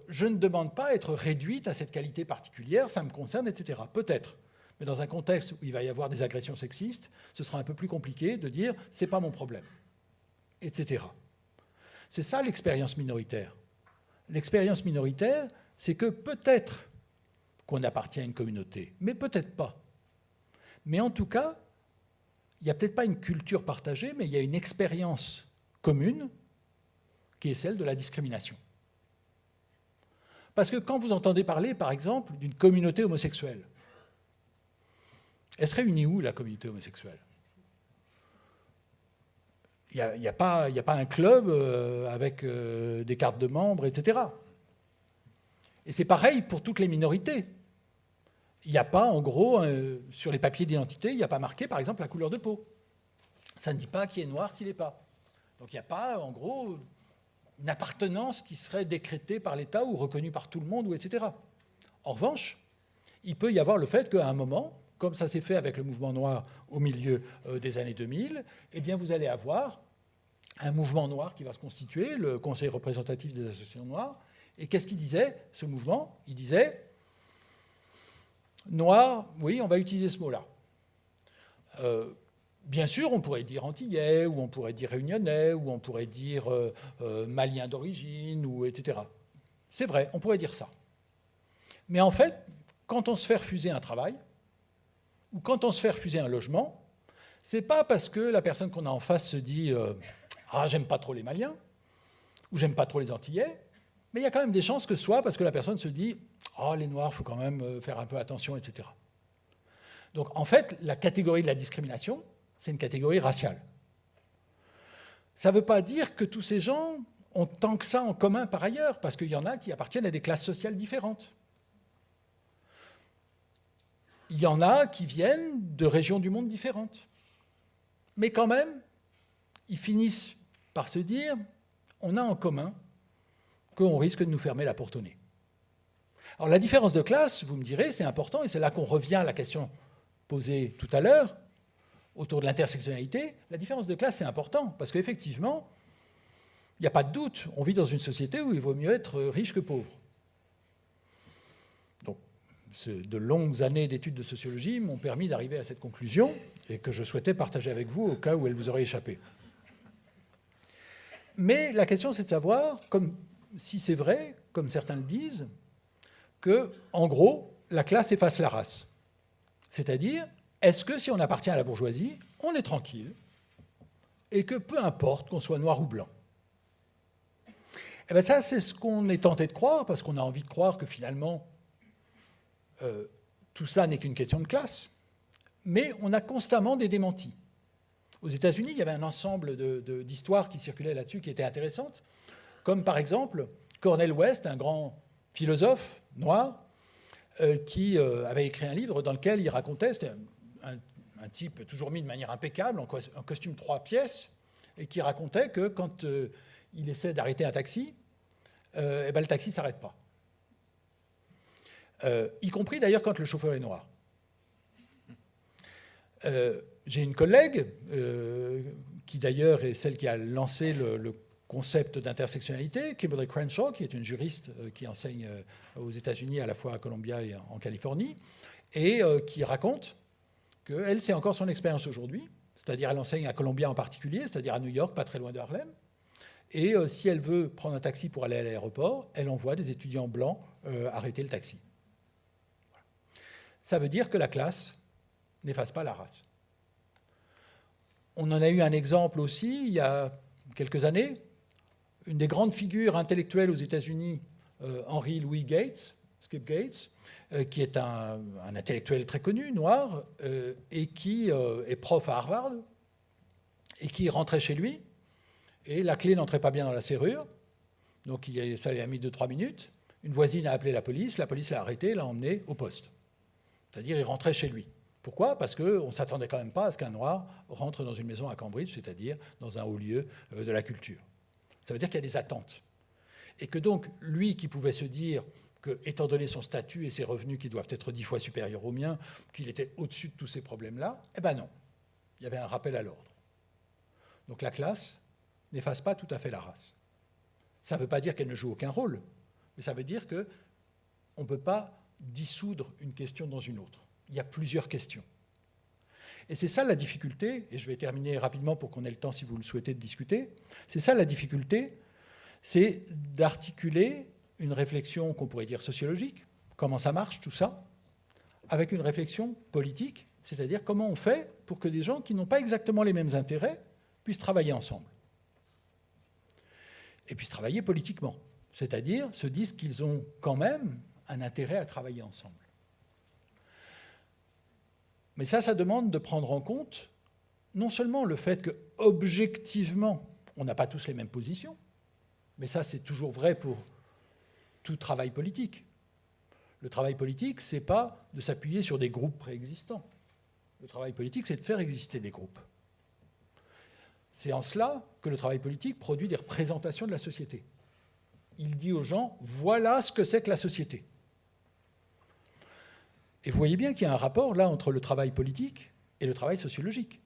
Je ne demande pas à être réduite à cette qualité particulière, ça me concerne, etc. » Peut-être. Mais dans un contexte où il va y avoir des agressions sexistes, ce sera un peu plus compliqué de dire « C'est pas mon problème », etc. C'est ça l'expérience minoritaire. L'expérience minoritaire, c'est que peut-être qu'on appartient à une communauté, mais peut-être pas. Mais en tout cas, il n'y a peut-être pas une culture partagée, mais il y a une expérience commune qui est celle de la discrimination. Parce que quand vous entendez parler, par exemple, d'une communauté homosexuelle, elle se réunit où, la communauté homosexuelle ? Il n'y a pas un club avec des cartes de membres, etc. Et c'est pareil pour toutes les minorités. Il n'y a pas, en gros, sur les papiers d'identité, il n'y a pas marqué, par exemple, la couleur de peau. Ça ne dit pas qui est noir, qui ne l'est pas. Donc il n'y a pas, en gros, une appartenance qui serait décrétée par l'État ou reconnue par tout le monde, ou etc. En revanche, il peut y avoir le fait qu'à un moment, comme ça s'est fait avec le mouvement noir au milieu des années 2000, eh bien vous allez avoir un mouvement noir qui va se constituer, le Conseil représentatif des associations noires. Et qu'est-ce qu'il disait, ce mouvement ? Il disait... Noir, oui, on va utiliser ce mot-là. Bien sûr, on pourrait dire antillais, ou on pourrait dire réunionnais, ou on pourrait dire malien d'origine, ou etc. C'est vrai, on pourrait dire ça. Mais en fait, quand on se fait refuser un travail, ou quand on se fait refuser un logement, c'est pas parce que la personne qu'on a en face se dit « Ah, j'aime pas trop les Maliens », ou « J'aime pas trop les Antillais », mais il y a quand même des chances que ce soit parce que la personne se dit « Oh, les Noirs, il faut quand même faire un peu attention, etc. » Donc, en fait, la catégorie de la discrimination, c'est une catégorie raciale. Ça ne veut pas dire que tous ces gens ont tant que ça en commun par ailleurs, parce qu'il y en a qui appartiennent à des classes sociales différentes. Il y en a qui viennent de régions du monde différentes. Mais quand même, ils finissent par se dire « On a en commun qu'on risque de nous fermer la porte au nez. » Alors la différence de classe, vous me direz, c'est important, et c'est là qu'on revient à la question posée tout à l'heure, autour de l'intersectionnalité. La différence de classe, c'est important, parce qu'effectivement, il n'y a pas de doute, on vit dans une société où il vaut mieux être riche que pauvre. Donc, de longues années d'études de sociologie m'ont permis d'arriver à cette conclusion, et que je souhaitais partager avec vous au cas où elle vous aurait échappé. Mais la question, c'est de savoir, si c'est vrai, comme certains le disent, que, en gros, la classe efface la race. C'est-à-dire, est-ce que si on appartient à la bourgeoisie, on est tranquille, et que peu importe qu'on soit noir ou blanc? Eh bien ça, c'est ce qu'on est tenté de croire, parce qu'on a envie de croire que finalement, tout ça n'est qu'une question de classe. Mais on a constamment des démentis. Aux États-Unis, il y avait un ensemble d'histoires qui circulaient là-dessus qui étaient intéressantes, comme par exemple Cornel West, un grand philosophe noir, qui avait écrit un livre dans lequel il racontait, c'était un type toujours mis de manière impeccable, en costume 3 pièces, et qui racontait que quand il essaie d'arrêter un taxi, eh ben, le taxi ne s'arrête pas. Y compris d'ailleurs quand le chauffeur est noir. J'ai une collègue qui d'ailleurs est celle qui a lancé le concept d'intersectionnalité, Kimberly Crenshaw, qui est une juriste qui enseigne aux États-Unis, à la fois à Columbia et en Californie, et qui raconte qu'elle, c'est encore son expérience aujourd'hui, c'est-à-dire elle enseigne à Columbia en particulier, c'est-à-dire à New York, pas très loin de Harlem, et si elle veut prendre un taxi pour aller à l'aéroport, elle envoie des étudiants blancs arrêter le taxi. Voilà. Ça veut dire que la classe n'efface pas la race. On en a eu un exemple aussi il y a quelques années. Une des grandes figures intellectuelles aux États-Unis, Henry Louis Gates, Skip Gates, qui est un intellectuel très connu, noir, et qui est prof à Harvard, et qui rentrait chez lui, et la clé n'entrait pas bien dans la serrure, donc ça lui a mis 2-3 minutes. Une voisine a appelé la police l'a arrêté, l'a emmené au poste. C'est-à-dire il rentrait chez lui. Pourquoi ? Parce qu'on ne s'attendait quand même pas à ce qu'un noir rentre dans une maison à Cambridge, c'est-à-dire dans un haut lieu de la culture. Ça veut dire qu'il y a des attentes. Et que donc, lui qui pouvait se dire que, étant donné son statut et ses revenus qui doivent être 10 fois supérieurs aux miens, qu'il était au-dessus de tous ces problèmes-là. Eh bien non, il y avait un rappel à l'ordre. Donc la classe n'efface pas tout à fait la race. Ça ne veut pas dire qu'elle ne joue aucun rôle, mais ça veut dire qu'on ne peut pas dissoudre une question dans une autre. Il y a plusieurs questions. Et c'est ça la difficulté, et je vais terminer rapidement pour qu'on ait le temps, si vous le souhaitez, de discuter. C'est ça la difficulté, c'est d'articuler une réflexion qu'on pourrait dire sociologique, comment ça marche tout ça, avec une réflexion politique, c'est-à-dire comment on fait pour que des gens qui n'ont pas exactement les mêmes intérêts puissent travailler ensemble. Et puissent travailler politiquement, c'est-à-dire se disent qu'ils ont quand même un intérêt à travailler ensemble. Mais ça demande de prendre en compte non seulement le fait que, objectivement, on n'a pas tous les mêmes positions, mais ça c'est toujours vrai pour tout travail politique. Le travail politique, ce n'est pas de s'appuyer sur des groupes préexistants. Le travail politique, c'est de faire exister des groupes. C'est en cela que le travail politique produit des représentations de la société. Il dit aux gens, voilà ce que c'est que la société. Et vous voyez bien qu'il y a un rapport là entre le travail politique et le travail sociologique.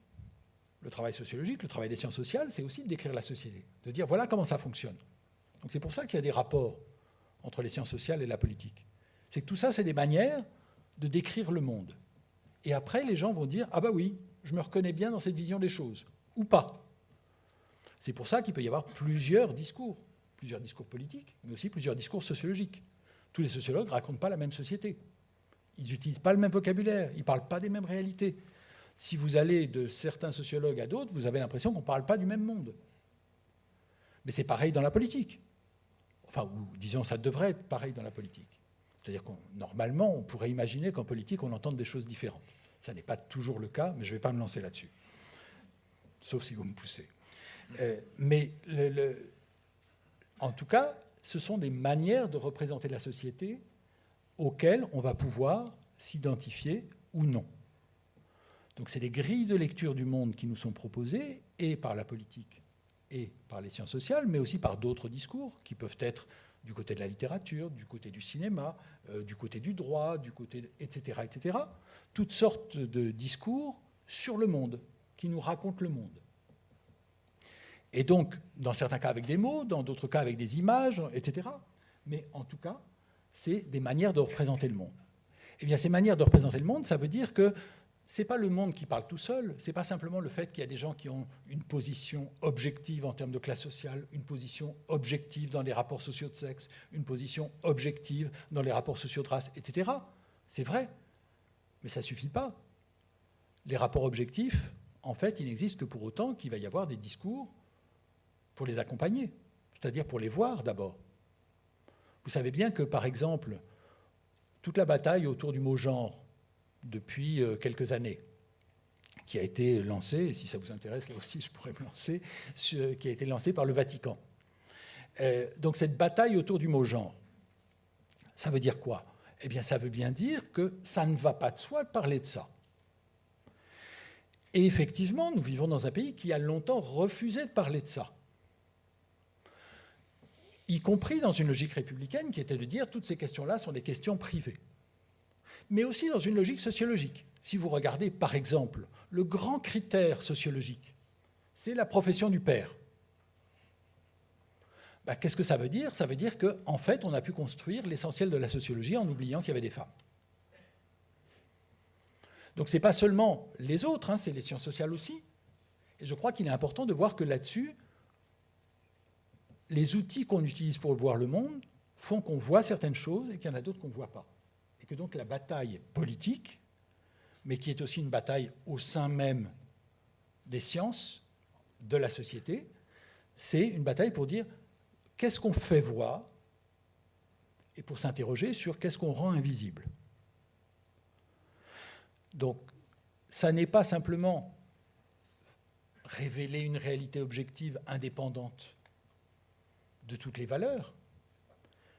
Le travail sociologique, le travail des sciences sociales, c'est aussi de décrire la société, de dire voilà comment ça fonctionne. Donc c'est pour ça qu'il y a des rapports entre les sciences sociales et la politique. C'est que tout ça, c'est des manières de décrire le monde. Et après, les gens vont dire « Ah bah oui, je me reconnais bien dans cette vision des choses », ou pas. C'est pour ça qu'il peut y avoir plusieurs discours politiques, mais aussi plusieurs discours sociologiques. Tous les sociologues ne racontent pas la même société. Ils n'utilisent pas le même vocabulaire, ils ne parlent pas des mêmes réalités. Si vous allez de certains sociologues à d'autres, vous avez l'impression qu'on ne parle pas du même monde. Mais c'est pareil dans la politique. Enfin, ou disons, ça devrait être pareil dans la politique. C'est-à-dire que normalement, on pourrait imaginer qu'en politique, on entende des choses différentes. Ça n'est pas toujours le cas, mais je ne vais pas me lancer là-dessus. Sauf si vous me poussez. En tout cas, ce sont des manières de représenter la société auxquelles on va pouvoir s'identifier ou non. Donc c'est des grilles de lecture du monde qui nous sont proposées, et par la politique, et par les sciences sociales, mais aussi par d'autres discours qui peuvent être du côté de la littérature, du côté du cinéma, du côté du droit, du côté, etc., etc. Toutes sortes de discours sur le monde, qui nous racontent le monde. Et donc, dans certains cas avec des mots, dans d'autres cas avec des images, etc. Mais en tout cas, c'est des manières de représenter le monde. Eh bien, ces manières de représenter le monde, ça veut dire que ce n'est pas le monde qui parle tout seul, ce n'est pas simplement le fait qu'il y a des gens qui ont une position objective en termes de classe sociale, une position objective dans les rapports sociaux de sexe, une position objective dans les rapports sociaux de race, etc. C'est vrai, mais ça ne suffit pas. Les rapports objectifs, en fait, il n'existe que pour autant qu'il va y avoir des discours pour les accompagner, c'est-à-dire pour les voir d'abord. Vous savez bien que, par exemple, toute la bataille autour du mot « genre », depuis quelques années, qui a été lancée, et si ça vous intéresse, là aussi je pourrais me lancer, qui a été lancée par le Vatican. Donc cette bataille autour du mot « genre », ça veut dire quoi? Eh bien, ça veut bien dire que ça ne va pas de soi de parler de ça. Et effectivement, nous vivons dans un pays qui a longtemps refusé de parler de ça, y compris dans une logique républicaine qui était de dire toutes ces questions-là sont des questions privées, mais aussi dans une logique sociologique. Si vous regardez, par exemple, le grand critère sociologique, c'est la profession du père. Qu'est-ce que ça veut dire? Ça veut dire qu'en fait, on a pu construire l'essentiel de la sociologie en oubliant qu'il y avait des femmes. Donc ce n'est pas seulement les autres, c'est les sciences sociales aussi. Et je crois qu'il est important de voir que là-dessus, les outils qu'on utilise pour voir le monde font qu'on voit certaines choses et qu'il y en a d'autres qu'on ne voit pas. Et que donc la bataille politique, mais qui est aussi une bataille au sein même des sciences, de la société, c'est une bataille pour dire qu'est-ce qu'on fait voir et pour s'interroger sur qu'est-ce qu'on rend invisible. Donc, ça n'est pas simplement révéler une réalité objective indépendante de toutes les valeurs,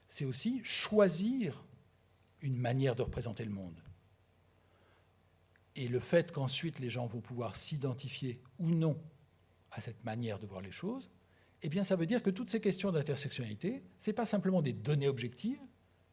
c'est aussi choisir une manière de représenter le monde. Et le fait qu'ensuite les gens vont pouvoir s'identifier ou non à cette manière de voir les choses, eh bien ça veut dire que toutes ces questions d'intersectionnalité, ce n'est pas simplement des données objectives,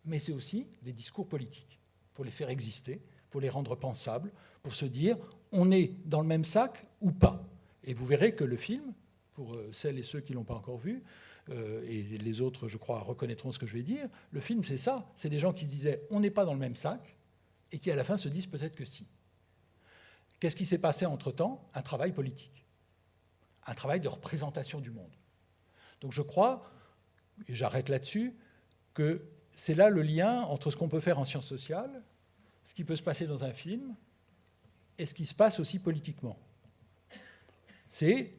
mais c'est aussi des discours politiques, pour les faire exister, pour les rendre pensables, pour se dire on est dans le même sac ou pas. Et vous verrez que le film, pour celles et ceux qui ne l'ont pas encore vu, et les autres, je crois, reconnaîtront ce que je vais dire, le film, c'est ça. C'est des gens qui se disaient on n'est pas dans le même sac, et qui à la fin se disent peut-être que si. Qu'est-ce qui s'est passé entre-temps? Un travail politique, un travail de représentation du monde. Donc je crois, et j'arrête là-dessus, que c'est là le lien entre ce qu'on peut faire en sciences sociales, ce qui peut se passer dans un film, et ce qui se passe aussi politiquement. C'est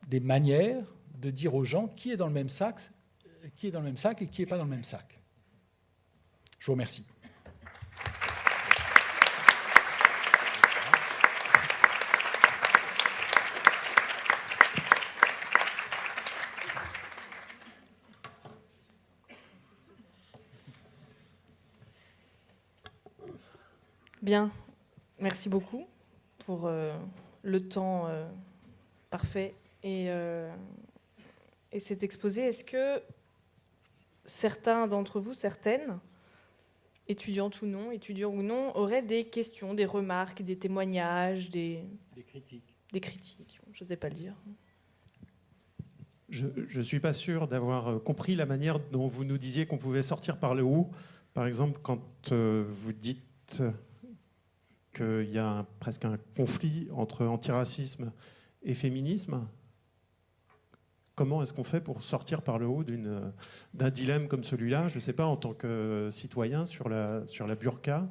des manières de dire aux gens qui est dans le même sac et qui n'est pas dans le même sac. Je vous remercie. Bien, merci beaucoup pour le temps parfait et cet exposé. Est-ce que certains d'entre vous, certaines, étudiants ou non, auraient des questions, des remarques, des témoignages, des critiques, je ne sais pas le dire. Je ne suis pas sûr d'avoir compris la manière dont vous nous disiez qu'on pouvait sortir par le haut. Par exemple, quand vous dites qu'il y a presque un conflit entre antiracisme et féminisme, comment est-ce qu'on fait pour sortir par le haut d'un dilemme comme celui-là? Je ne sais pas, en tant que citoyen sur la burqa,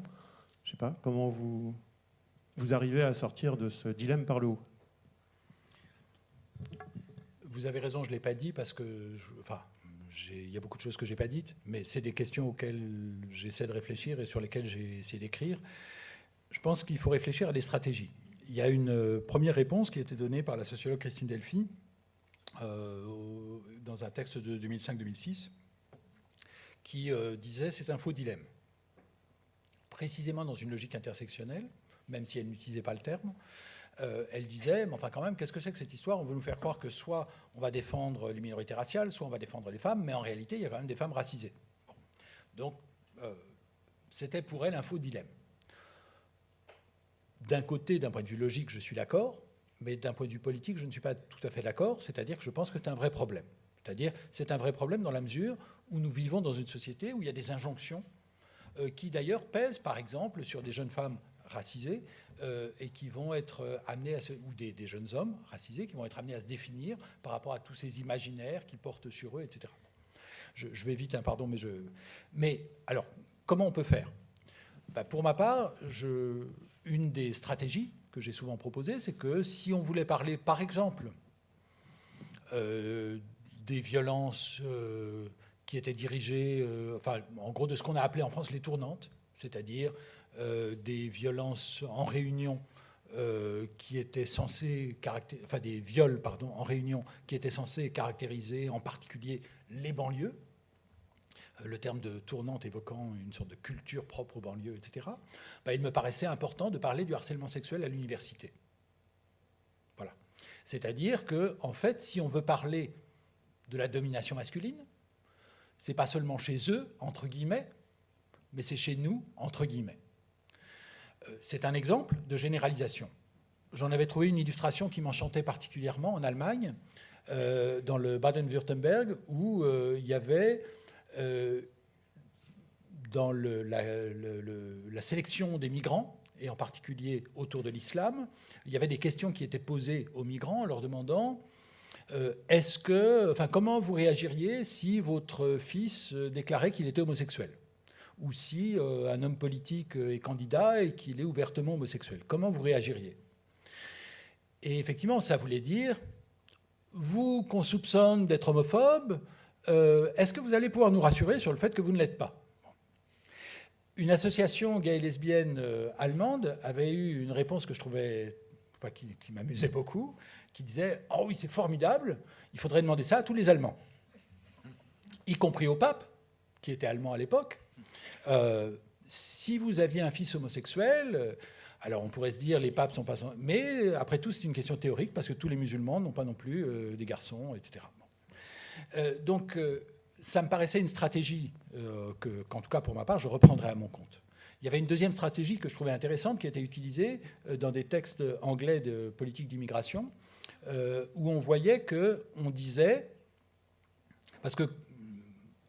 je ne sais pas, comment vous arrivez à sortir de ce dilemme par le haut? Vous avez raison, je ne l'ai pas dit parce que... il y a beaucoup de choses que je n'ai pas dites, mais c'est des questions auxquelles j'essaie de réfléchir et sur lesquelles j'ai essayé d'écrire. Je pense qu'il faut réfléchir à des stratégies. Il y a une première réponse qui a été donnée par la sociologue Christine Delphi dans un texte de 2005-2006 qui disait « c'est un faux dilemme ». Précisément dans une logique intersectionnelle, même si elle n'utilisait pas le terme, elle disait « mais enfin quand même, qu'est-ce que c'est que cette histoire? On veut nous faire croire que soit on va défendre les minorités raciales, soit on va défendre les femmes, mais en réalité, il y a quand même des femmes racisées. » Donc, c'était pour elle un faux dilemme. D'un côté, d'un point de vue logique, je suis d'accord, mais d'un point de vue politique, je ne suis pas tout à fait d'accord, c'est-à-dire que je pense que c'est un vrai problème. C'est-à-dire c'est un vrai problème dans la mesure où nous vivons dans une société où il y a des injonctions qui d'ailleurs pèsent, par exemple, sur des jeunes femmes racisées et qui vont être amenées ou des jeunes hommes racisés qui vont être amenés à se définir par rapport à tous ces imaginaires qu'ils portent sur eux, etc. Je vais vite, hein, pardon, mais alors, comment on peut faire? Pour ma part, une des stratégies que j'ai souvent proposées, c'est que si on voulait parler, par exemple, des violences qui étaient dirigées, en gros de ce qu'on a appelé en France les tournantes, c'est-à-dire des violences en réunion qui étaient censées des viols, pardon, en réunion qui étaient censés caractériser en particulier les banlieues, le terme de tournante évoquant une sorte de culture propre aux banlieues, etc., il me paraissait important de parler du harcèlement sexuel à l'université. Voilà. C'est-à-dire que, en fait, si on veut parler de la domination masculine, c'est pas seulement chez eux, entre guillemets, mais c'est chez nous, entre guillemets. C'est un exemple de généralisation. J'en avais trouvé une illustration qui m'enchantait particulièrement en Allemagne, dans le Baden-Württemberg, où il y avait... dans la sélection des migrants, et en particulier autour de l'islam, il y avait des questions qui étaient posées aux migrants en leur demandant comment vous réagiriez si votre fils déclarait qu'il était homosexuel, ou si un homme politique est candidat et qu'il est ouvertement homosexuel. Comment vous réagiriez? Et effectivement, ça voulait dire, vous qu'on soupçonne d'être homophobe, est-ce que vous allez pouvoir nous rassurer sur le fait que vous ne l'êtes pas? Une association gay et lesbienne allemande avait eu une réponse que je trouvais, qui m'amusait beaucoup, qui disait « Oh oui, c'est formidable, il faudrait demander ça à tous les Allemands, y compris au pape, qui était allemand à l'époque. Si vous aviez un fils homosexuel, alors on pourrait se dire les papes sont pas... Mais après tout, c'est une question théorique, parce que tous les musulmans n'ont pas non plus des garçons, etc. » Donc, ça me paraissait une stratégie qu'en tout cas pour ma part, je reprendrai à mon compte. Il y avait une deuxième stratégie que je trouvais intéressante qui a été utilisée dans des textes anglais de politique d'immigration, où on voyait qu'on disait, parce que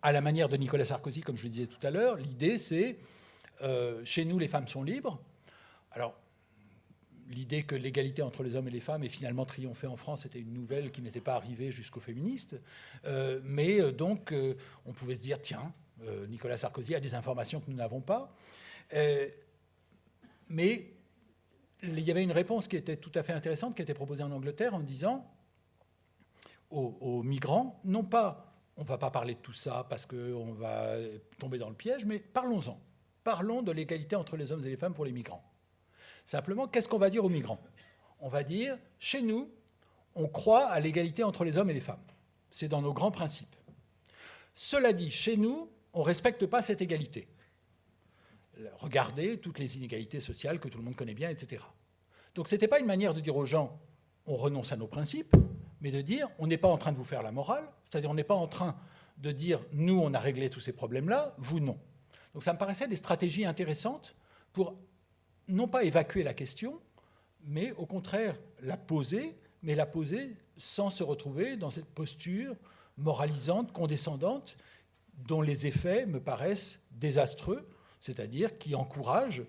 à la manière de Nicolas Sarkozy, comme je le disais tout à l'heure, l'idée c'est chez nous les femmes sont libres. Alors l'idée que l'égalité entre les hommes et les femmes ait finalement triomphé en France était une nouvelle qui n'était pas arrivée jusqu'aux féministes. Mais donc, on pouvait se dire, tiens, Nicolas Sarkozy a des informations que nous n'avons pas. Mais il y avait une réponse qui était tout à fait intéressante, qui a été proposée en Angleterre en disant aux migrants, non pas, on ne va pas parler de tout ça parce qu'on va tomber dans le piège, mais parlons-en. Parlons de l'égalité entre les hommes et les femmes pour les migrants. Simplement, qu'est-ce qu'on va dire aux migrants? On va dire, chez nous, on croit à l'égalité entre les hommes et les femmes. C'est dans nos grands principes. Cela dit, chez nous, on ne respecte pas cette égalité. Regardez toutes les inégalités sociales que tout le monde connaît bien, etc. Donc ce n'était pas une manière de dire aux gens, on renonce à nos principes, mais de dire, on n'est pas en train de vous faire la morale, c'est-à-dire on n'est pas en train de dire, nous, on a réglé tous ces problèmes-là, vous, non. Donc ça me paraissait des stratégies intéressantes pour non pas évacuer la question, mais au contraire la poser, mais la poser sans se retrouver dans cette posture moralisante, condescendante, dont les effets me paraissent désastreux, c'est-à-dire qui encourage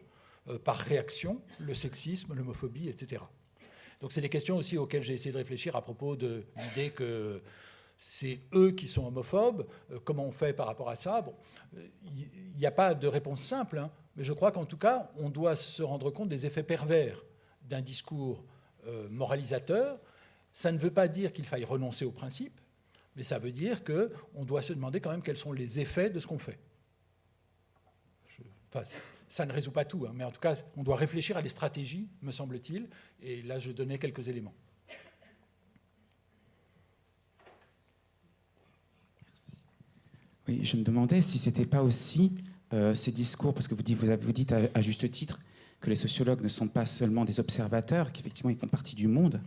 par réaction le sexisme, l'homophobie, etc. Donc c'est des questions aussi auxquelles j'ai essayé de réfléchir à propos de l'idée que c'est eux qui sont homophobes, comment on fait par rapport à ça? Bon, il n'y a pas de réponse simple, hein, mais je crois qu'en tout cas, on doit se rendre compte des effets pervers d'un discours moralisateur. Ça ne veut pas dire qu'il faille renoncer aux principes, mais ça veut dire qu'on doit se demander quand même quels sont les effets de ce qu'on fait. Ça ne résout pas tout, hein, mais en tout cas, on doit réfléchir à des stratégies, me semble-t-il, et là, je donnais quelques éléments. Oui, je me demandais si ce n'était pas aussi ces discours, parce que vous dites à juste titre que les sociologues ne sont pas seulement des observateurs, qu'effectivement ils font partie du monde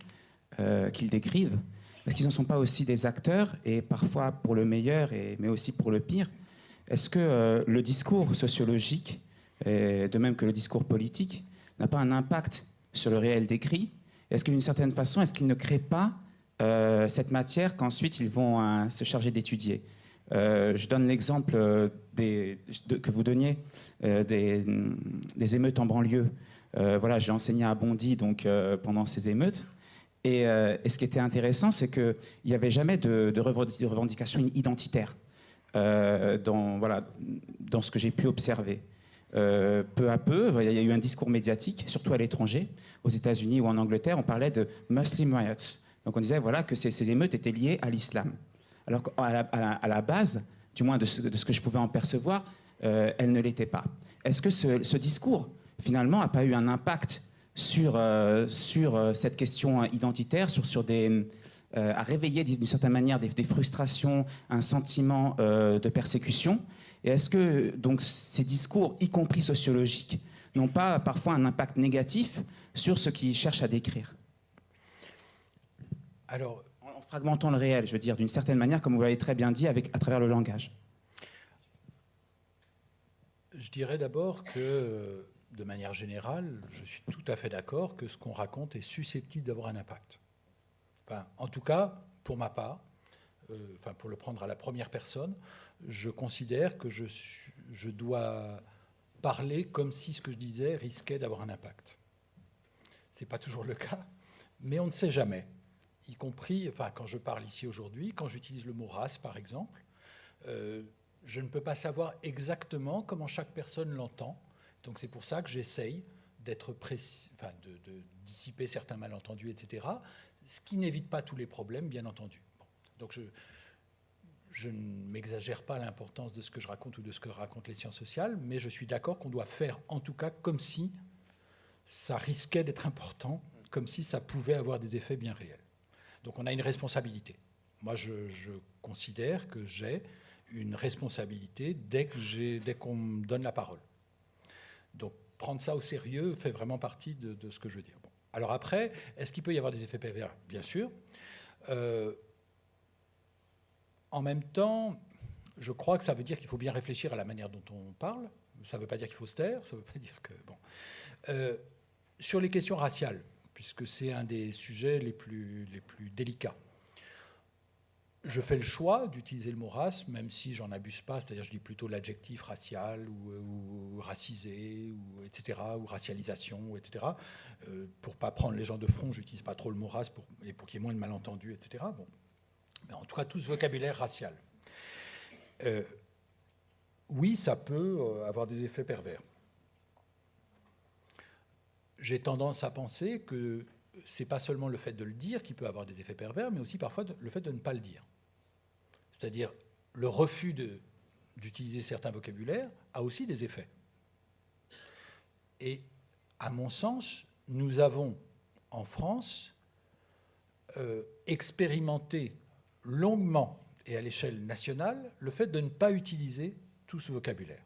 qu'ils décrivent. Est-ce qu'ils ne sont pas aussi des acteurs, et parfois pour le meilleur, mais aussi pour le pire? Est-ce que le discours sociologique, de même que le discours politique, n'a pas un impact sur le réel décrit? Est-ce que d'une certaine façon, est-ce qu'ils ne créent pas cette matière qu'ensuite ils vont se charger d'étudier? Je donne l'exemple que vous donniez des émeutes en banlieue. Voilà, j'ai enseigné à Bondy donc, pendant ces émeutes. Et ce qui était intéressant, c'est qu'il n'y avait jamais de revendication identitaire dans ce que j'ai pu observer. Peu à peu, il y a eu un discours médiatique, surtout à l'étranger, aux États-Unis ou en Angleterre, on parlait de Muslim riots. Donc on disait voilà, que ces émeutes étaient liées à l'islam. Alors qu'à la base, du moins de ce que je pouvais en percevoir, elles ne l'étaient pas. Est-ce que ce discours, finalement, n'a pas eu un impact sur cette question identitaire, à réveiller d'une certaine manière des frustrations, un sentiment de persécution? Et est-ce que donc, ces discours, y compris sociologiques, n'ont pas parfois un impact négatif sur ce qu'ils cherchent à décrire? Alors, en fragmentant le réel, je veux dire, d'une certaine manière, comme vous l'avez très bien dit, à travers le langage. Je dirais d'abord que, de manière générale, je suis tout à fait d'accord que ce qu'on raconte est susceptible d'avoir un impact. Enfin, en tout cas, pour ma part, pour le prendre à la première personne, je considère que je dois parler comme si ce que je disais risquait d'avoir un impact. Ce n'est pas toujours le cas, mais on ne sait jamais. Y compris, quand je parle ici aujourd'hui, quand j'utilise le mot race, par exemple, je ne peux pas savoir exactement comment chaque personne l'entend. Donc c'est pour ça que j'essaye d'être précis, de dissiper certains malentendus, etc. Ce qui n'évite pas tous les problèmes, bien entendu. Bon. Donc je ne m'exagère pas l'importance de ce que je raconte ou de ce que racontent les sciences sociales, mais je suis d'accord qu'on doit faire en tout cas comme si ça risquait d'être important, comme si ça pouvait avoir des effets bien réels. Donc on a une responsabilité. Moi, je considère que j'ai une responsabilité dès qu'on me donne la parole. Donc prendre ça au sérieux fait vraiment partie de ce que je veux dire. Bon. Alors après, est-ce qu'il peut y avoir des effets pervers? Bien sûr. En même temps, je crois que ça veut dire qu'il faut bien réfléchir à la manière dont on parle. Ça ne veut pas dire qu'il faut se taire, ça ne veut pas dire que... Bon. Sur les questions raciales, puisque c'est un des sujets les plus délicats, je fais le choix d'utiliser le mot race, même si j'en abuse pas, c'est-à-dire je dis plutôt l'adjectif racial ou racisé, ou etc., ou racialisation, etc. Pour pas prendre les gens de front, j'utilise pas trop le mot race pour qu'il y ait moins de malentendus, etc. Bon. Mais en tout cas, tout ce vocabulaire racial. Oui, ça peut avoir des effets pervers. J'ai tendance à penser que c'est pas seulement le fait de le dire qui peut avoir des effets pervers, mais aussi parfois le fait de ne pas le dire. C'est-à-dire le refus d'utiliser certains vocabulaires a aussi des effets. Et à mon sens, nous avons en France expérimenté longuement et à l'échelle nationale le fait de ne pas utiliser tout ce vocabulaire.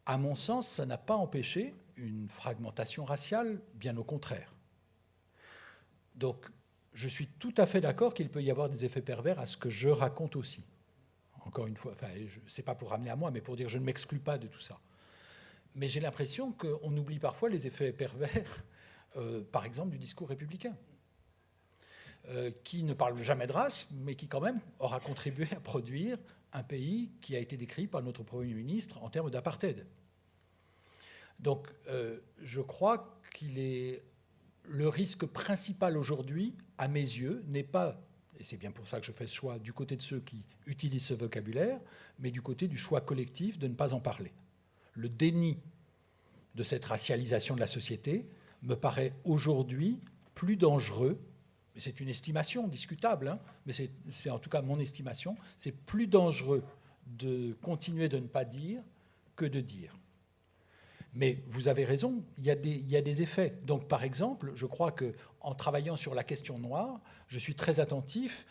À mon sens, ça n'a pas empêché une fragmentation raciale, bien au contraire. Donc, je suis tout à fait d'accord qu'il peut y avoir des effets pervers à ce que je raconte aussi. Encore une fois, c'est pas pour ramener à moi, mais pour dire que je ne m'exclus pas de tout ça. Mais j'ai l'impression qu'on oublie parfois les effets pervers, par exemple, du discours républicain, qui ne parle jamais de race, mais qui quand même aura contribué à produire un pays qui a été décrit par notre Premier ministre en termes d'apartheid. Donc, je crois qu'il est... Le risque principal aujourd'hui, à mes yeux, n'est pas, et c'est bien pour ça que je fais ce choix, du côté de ceux qui utilisent ce vocabulaire, mais du côté du choix collectif de ne pas en parler. Le déni de cette racialisation de la société me paraît aujourd'hui plus dangereux, mais c'est une estimation discutable, hein, mais c'est en tout cas mon estimation, c'est plus dangereux de continuer de ne pas dire que de dire. Mais vous avez raison, il y a des effets. Donc, par exemple, je crois qu'en travaillant sur la question noire, je suis très attentif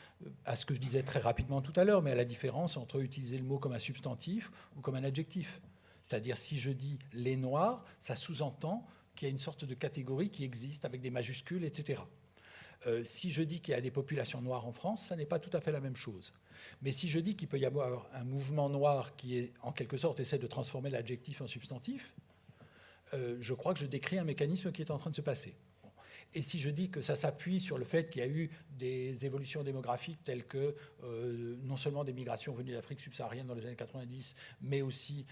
à ce que je disais très rapidement tout à l'heure, mais à la différence entre utiliser le mot comme un substantif ou comme un adjectif. C'est-à-dire, si je dis « les noirs », ça sous-entend qu'il y a une sorte de catégorie qui existe avec des majuscules, etc. Si je dis qu'il y a des populations noires en France, ça n'est pas tout à fait la même chose. Mais si je dis qu'il peut y avoir un mouvement noir qui, est, en quelque sorte, essaie de transformer l'adjectif en substantif, je crois que je décris un mécanisme qui est en train de se passer. Bon. Et si je dis que ça s'appuie sur le fait qu'il y a eu des évolutions démographiques telles que non seulement des migrations venues d'Afrique subsaharienne dans les années 90, mais aussi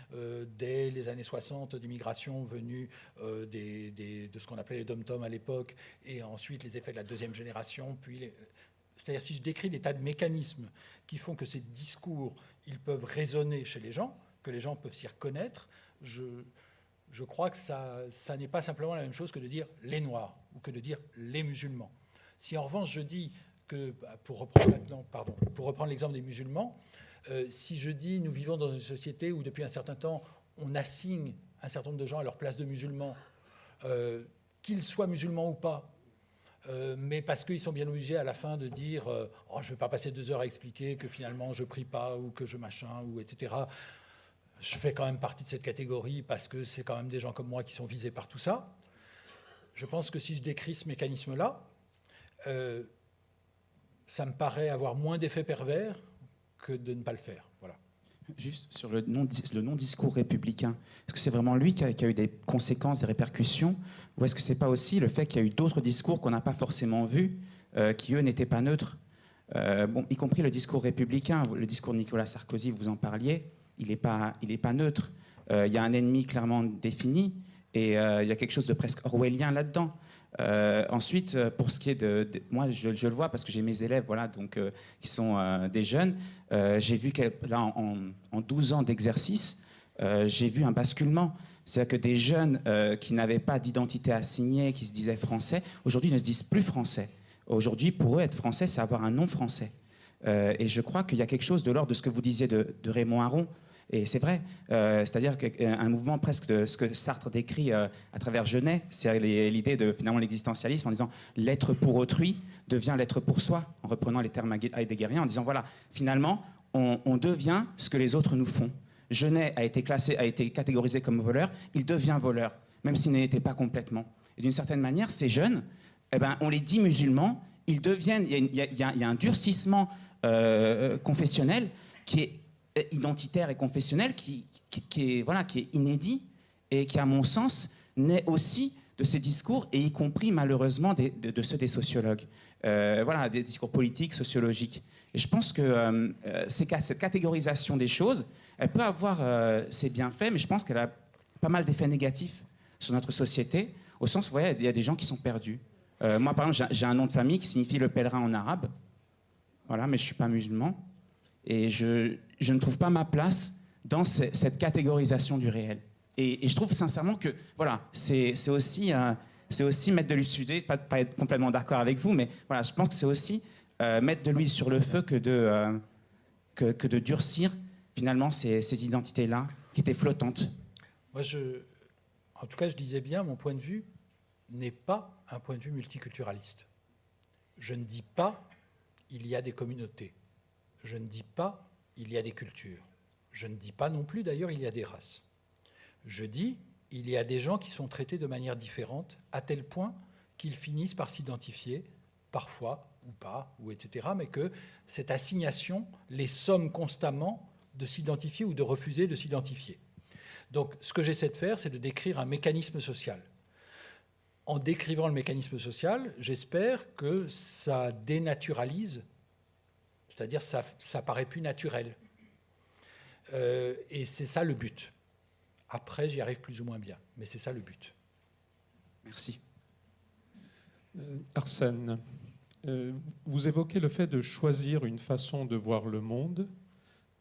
dès les années 60, des migrations venues de ce qu'on appelait les dom-toms à l'époque, et ensuite les effets de la deuxième génération, puis c'est-à-dire si je décris des tas de mécanismes qui font que ces discours, ils peuvent résonner chez les gens, que les gens peuvent s'y reconnaître, je crois que ça n'est pas simplement la même chose que de dire « les Noirs » ou que de dire « les musulmans ». Si en revanche je dis que, pour reprendre l'exemple des musulmans, si je dis « nous vivons dans une société où depuis un certain temps on assigne un certain nombre de gens à leur place de musulmans, qu'ils soient musulmans ou pas, mais parce qu'ils sont bien obligés à la fin de dire « oh, je ne vais pas passer 2 heures à expliquer que finalement je ne prie pas ou que je machin, ou etc. » Je fais quand même partie de cette catégorie parce que c'est quand même des gens comme moi qui sont visés par tout ça. Je pense que si je décris ce mécanisme-là, ça me paraît avoir moins d'effets pervers que de ne pas le faire. Voilà. Juste sur le non-discours républicain, est-ce que c'est vraiment lui qui a eu des conséquences, des répercussions, ou est-ce que c'est pas aussi le fait qu'il y a eu d'autres discours qu'on n'a pas forcément vus, qui eux n'étaient pas neutres, y compris le discours républicain, le discours de Nicolas Sarkozy, vous en parliez, il n'est pas neutre. Il y a un ennemi clairement défini et il y a quelque chose de presque orwellien là-dedans. Ensuite, pour ce qui est moi, je le vois parce que j'ai mes élèves, voilà, donc, qui sont des jeunes. J'ai vu que là, en 12 ans d'exercice, j'ai vu un basculement. C'est-à-dire que des jeunes qui n'avaient pas d'identité assignée, qui se disaient français, aujourd'hui ne se disent plus français. Aujourd'hui, pour eux, être français, c'est avoir un nom français. Et je crois qu'il y a quelque chose de l'ordre de ce que vous disiez de Raymond Aron. Et c'est vrai, c'est-à-dire qu'un mouvement presque de ce que Sartre décrit à travers Genet, c'est l'idée de finalement l'existentialisme en disant l'être pour autrui devient l'être pour soi, en reprenant les termes heideggeriens, en disant voilà, finalement, on devient ce que les autres nous font. Genet a été catégorisé comme voleur, il devient voleur, même s'il n'était pas complètement. Et d'une certaine manière, ces jeunes, on les dit musulmans, ils deviennent, il y a un durcissement confessionnel, qui est identitaire et confessionnel, qui est inédit et qui, à mon sens, naît aussi de ces discours, et y compris malheureusement de ceux des sociologues. Des discours politiques, sociologiques. Et je pense que cette catégorisation des choses, elle peut avoir ses bienfaits, mais je pense qu'elle a pas mal d'effets négatifs sur notre société, au sens où, vous voyez, il y a des gens qui sont perdus. Moi, par exemple, j'ai un nom de famille qui signifie le pèlerin en arabe, voilà, mais je ne suis pas musulman, et je ne trouve pas ma place dans cette catégorisation du réel. Et je trouve sincèrement que, voilà, c'est aussi mettre de l'huile sur le feu, pas être complètement d'accord avec vous, mais voilà, je pense que c'est aussi mettre de l'huile sur le feu que de durcir finalement ces identités-là qui étaient flottantes. Moi, en tout cas, je disais bien, mon point de vue n'est pas un point de vue multiculturaliste. Je ne dis pas il y a des communautés. Je ne dis pas il y a des cultures. Je ne dis pas non plus d'ailleurs il y a des races. Je dis il y a des gens qui sont traités de manière différente, à tel point qu'ils finissent par s'identifier, parfois ou pas, ou etc., mais que cette assignation les somme constamment de s'identifier ou de refuser de s'identifier. Donc ce que j'essaie de faire, c'est de décrire un mécanisme social. En décrivant le mécanisme social, j'espère que ça dénaturalise, c'est-à-dire ça paraît plus naturel. Et c'est ça le but. Après, j'y arrive plus ou moins bien, mais c'est ça le but. Merci. Arsène, vous évoquez le fait de choisir une façon de voir le monde,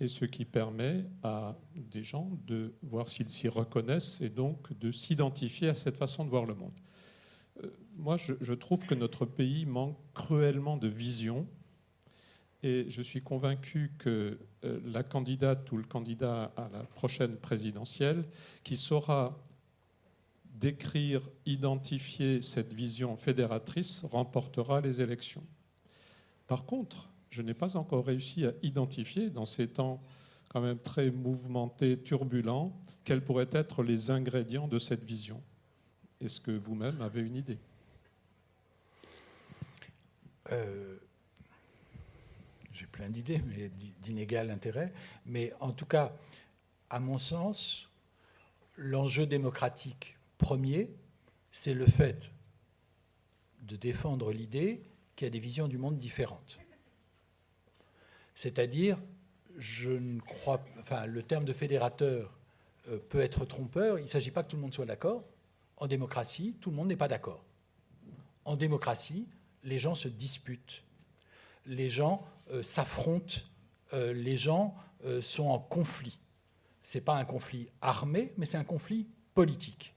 et ce qui permet à des gens de voir s'ils s'y reconnaissent et donc de s'identifier à cette façon de voir le monde. Moi, je trouve que notre pays manque cruellement de vision, et je suis convaincu que la candidate ou le candidat à la prochaine présidentielle qui saura décrire, identifier cette vision fédératrice remportera les élections. Par contre, je n'ai pas encore réussi à identifier, dans ces temps quand même très mouvementés, turbulents, quels pourraient être les ingrédients de cette vision. Est-ce que vous-même avez une idée ? J'ai plein d'idées, mais d'inégal intérêt. Mais en tout cas, à mon sens, l'enjeu démocratique premier, c'est le fait de défendre l'idée qu'il y a des visions du monde différentes. C'est-à-dire, le terme de fédérateur peut être trompeur. Il ne s'agit pas que tout le monde soit d'accord. En démocratie, tout le monde n'est pas d'accord. En démocratie, les gens se disputent, les gens s'affrontent, les gens sont en conflit. Ce n'est pas un conflit armé, mais c'est un conflit politique.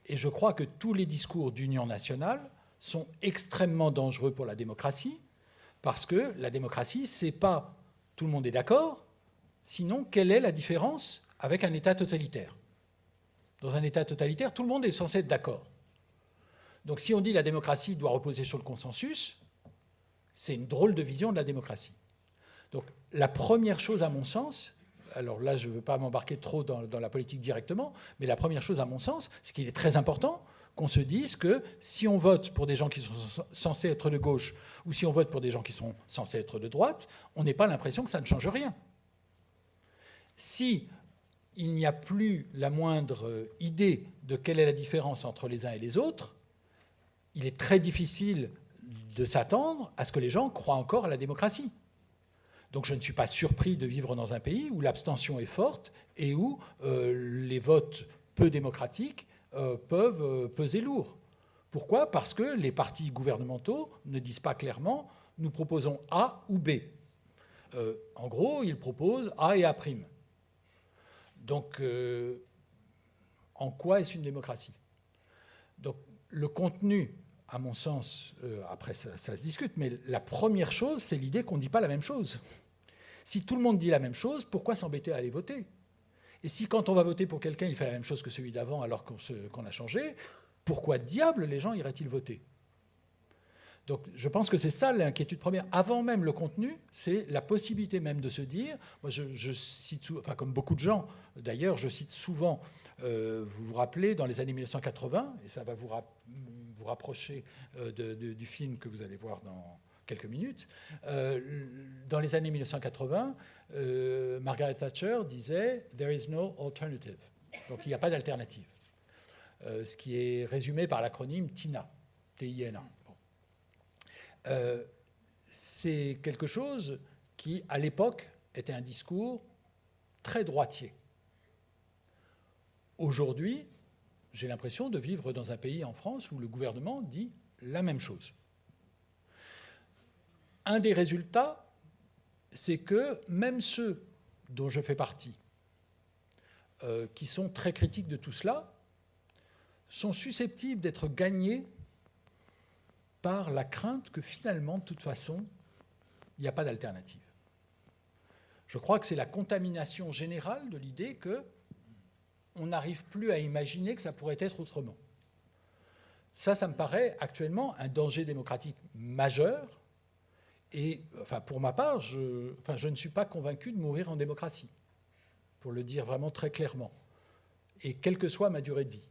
Et je crois que tous les discours d'union nationale sont extrêmement dangereux pour la démocratie, parce que la démocratie, c'est pas tout le monde est d'accord, sinon quelle est la différence avec un État totalitaire ? Dans un État totalitaire, tout le monde est censé être d'accord. Donc si on dit la démocratie doit reposer sur le consensus, c'est une drôle de vision de la démocratie. Donc la première chose à mon sens, alors là je ne veux pas m'embarquer trop dans la politique directement, mais la première chose à mon sens, c'est qu'il est très important qu'on se dise que si on vote pour des gens qui sont censés être de gauche ou si on vote pour des gens qui sont censés être de droite, on n'ait pas l'impression que ça ne change rien. Si il n'y a plus la moindre idée de quelle est la différence entre les uns et les autres, il est très difficile de s'attendre à ce que les gens croient encore à la démocratie. Donc je ne suis pas surpris de vivre dans un pays où l'abstention est forte et où les votes peu démocratiques peuvent peser lourd. Pourquoi ? Parce que les partis gouvernementaux ne disent pas clairement « nous proposons A ou B ». En gros, ils proposent A et A'. Donc, en quoi est-ce une démocratie ? Donc, le contenu, à mon sens, après ça se discute, mais la première chose, c'est l'idée qu'on ne dit pas la même chose. Si tout le monde dit la même chose, pourquoi s'embêter à aller voter ? Et si quand on va voter pour quelqu'un, il fait la même chose que celui d'avant alors qu'on a changé, pourquoi diable les gens iraient-ils voter ? Donc je pense que c'est ça l'inquiétude première. Avant même le contenu, c'est la possibilité même de se dire, moi je cite, comme beaucoup de gens d'ailleurs, je cite souvent, vous vous rappelez, dans les années 1980, et ça va vous rapprocher du film que vous allez voir quelques minutes. Dans les années 1980, Margaret Thatcher disait « There is no alternative ». Donc il n'y a pas d'alternative. Ce qui est résumé par l'acronyme TINA. T-I-N-A. C'est quelque chose qui, à l'époque, était un discours très droitier. Aujourd'hui, j'ai l'impression de vivre dans un pays en France où le gouvernement dit la même chose. Un des résultats, c'est que même ceux dont je fais partie, qui sont très critiques de tout cela, sont susceptibles d'être gagnés par la crainte que finalement, de toute façon, il n'y a pas d'alternative. Je crois que c'est la contamination générale de l'idée qu'on n'arrive plus à imaginer que ça pourrait être autrement. Ça me paraît actuellement un danger démocratique majeur. Et enfin, pour ma part, je ne suis pas convaincu de mourir en démocratie, pour le dire vraiment très clairement, et quelle que soit ma durée de vie.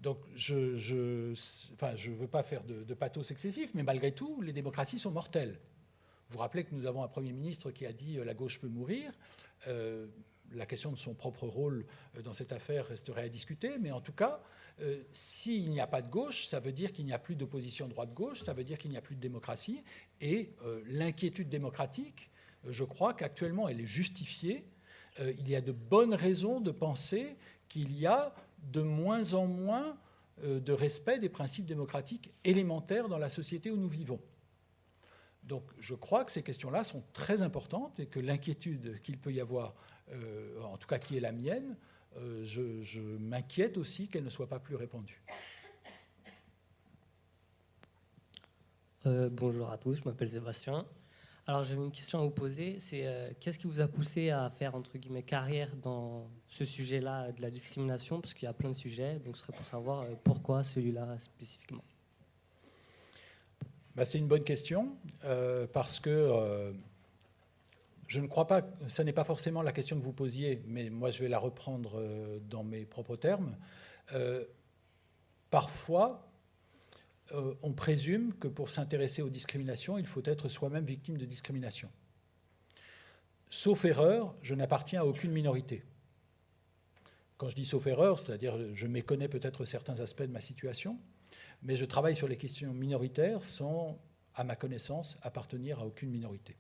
Donc, je ne veux pas faire de pathos excessif, mais malgré tout, les démocraties sont mortelles. Vous vous rappelez que nous avons un Premier ministre qui a dit « la gauche peut mourir ». La question de son propre rôle dans cette affaire resterait à discuter, mais en tout cas, s'il n'y a pas de gauche, ça veut dire qu'il n'y a plus d'opposition droite-gauche, ça veut dire qu'il n'y a plus de démocratie, et l'inquiétude démocratique, je crois qu'actuellement elle est justifiée. Il y a de bonnes raisons de penser qu'il y a de moins en moins de respect des principes démocratiques élémentaires dans la société où nous vivons. Donc je crois que ces questions-là sont très importantes et que l'inquiétude qu'il peut y avoir, en tout cas qui est la mienne, je m'inquiète aussi qu'elle ne soit pas plus répandue. Bonjour à tous, je m'appelle Sébastien. Alors j'avais une question à vous poser, c'est qu'est-ce qui vous a poussé à faire entre guillemets carrière dans ce sujet-là de la discrimination, parce qu'il y a plein de sujets, donc ce serait pour savoir pourquoi celui-là spécifiquement. C'est une bonne question, parce que je ne crois pas, ça n'est pas forcément la question que vous posiez, mais moi je vais la reprendre dans mes propres termes. Parfois, on présume que pour s'intéresser aux discriminations, il faut être soi-même victime de discrimination. Sauf erreur, je n'appartiens à aucune minorité. Quand je dis sauf erreur, c'est-à-dire je méconnais peut-être certains aspects de ma situation, mais je travaille sur les questions minoritaires sans, à ma connaissance, appartenir à aucune minorité.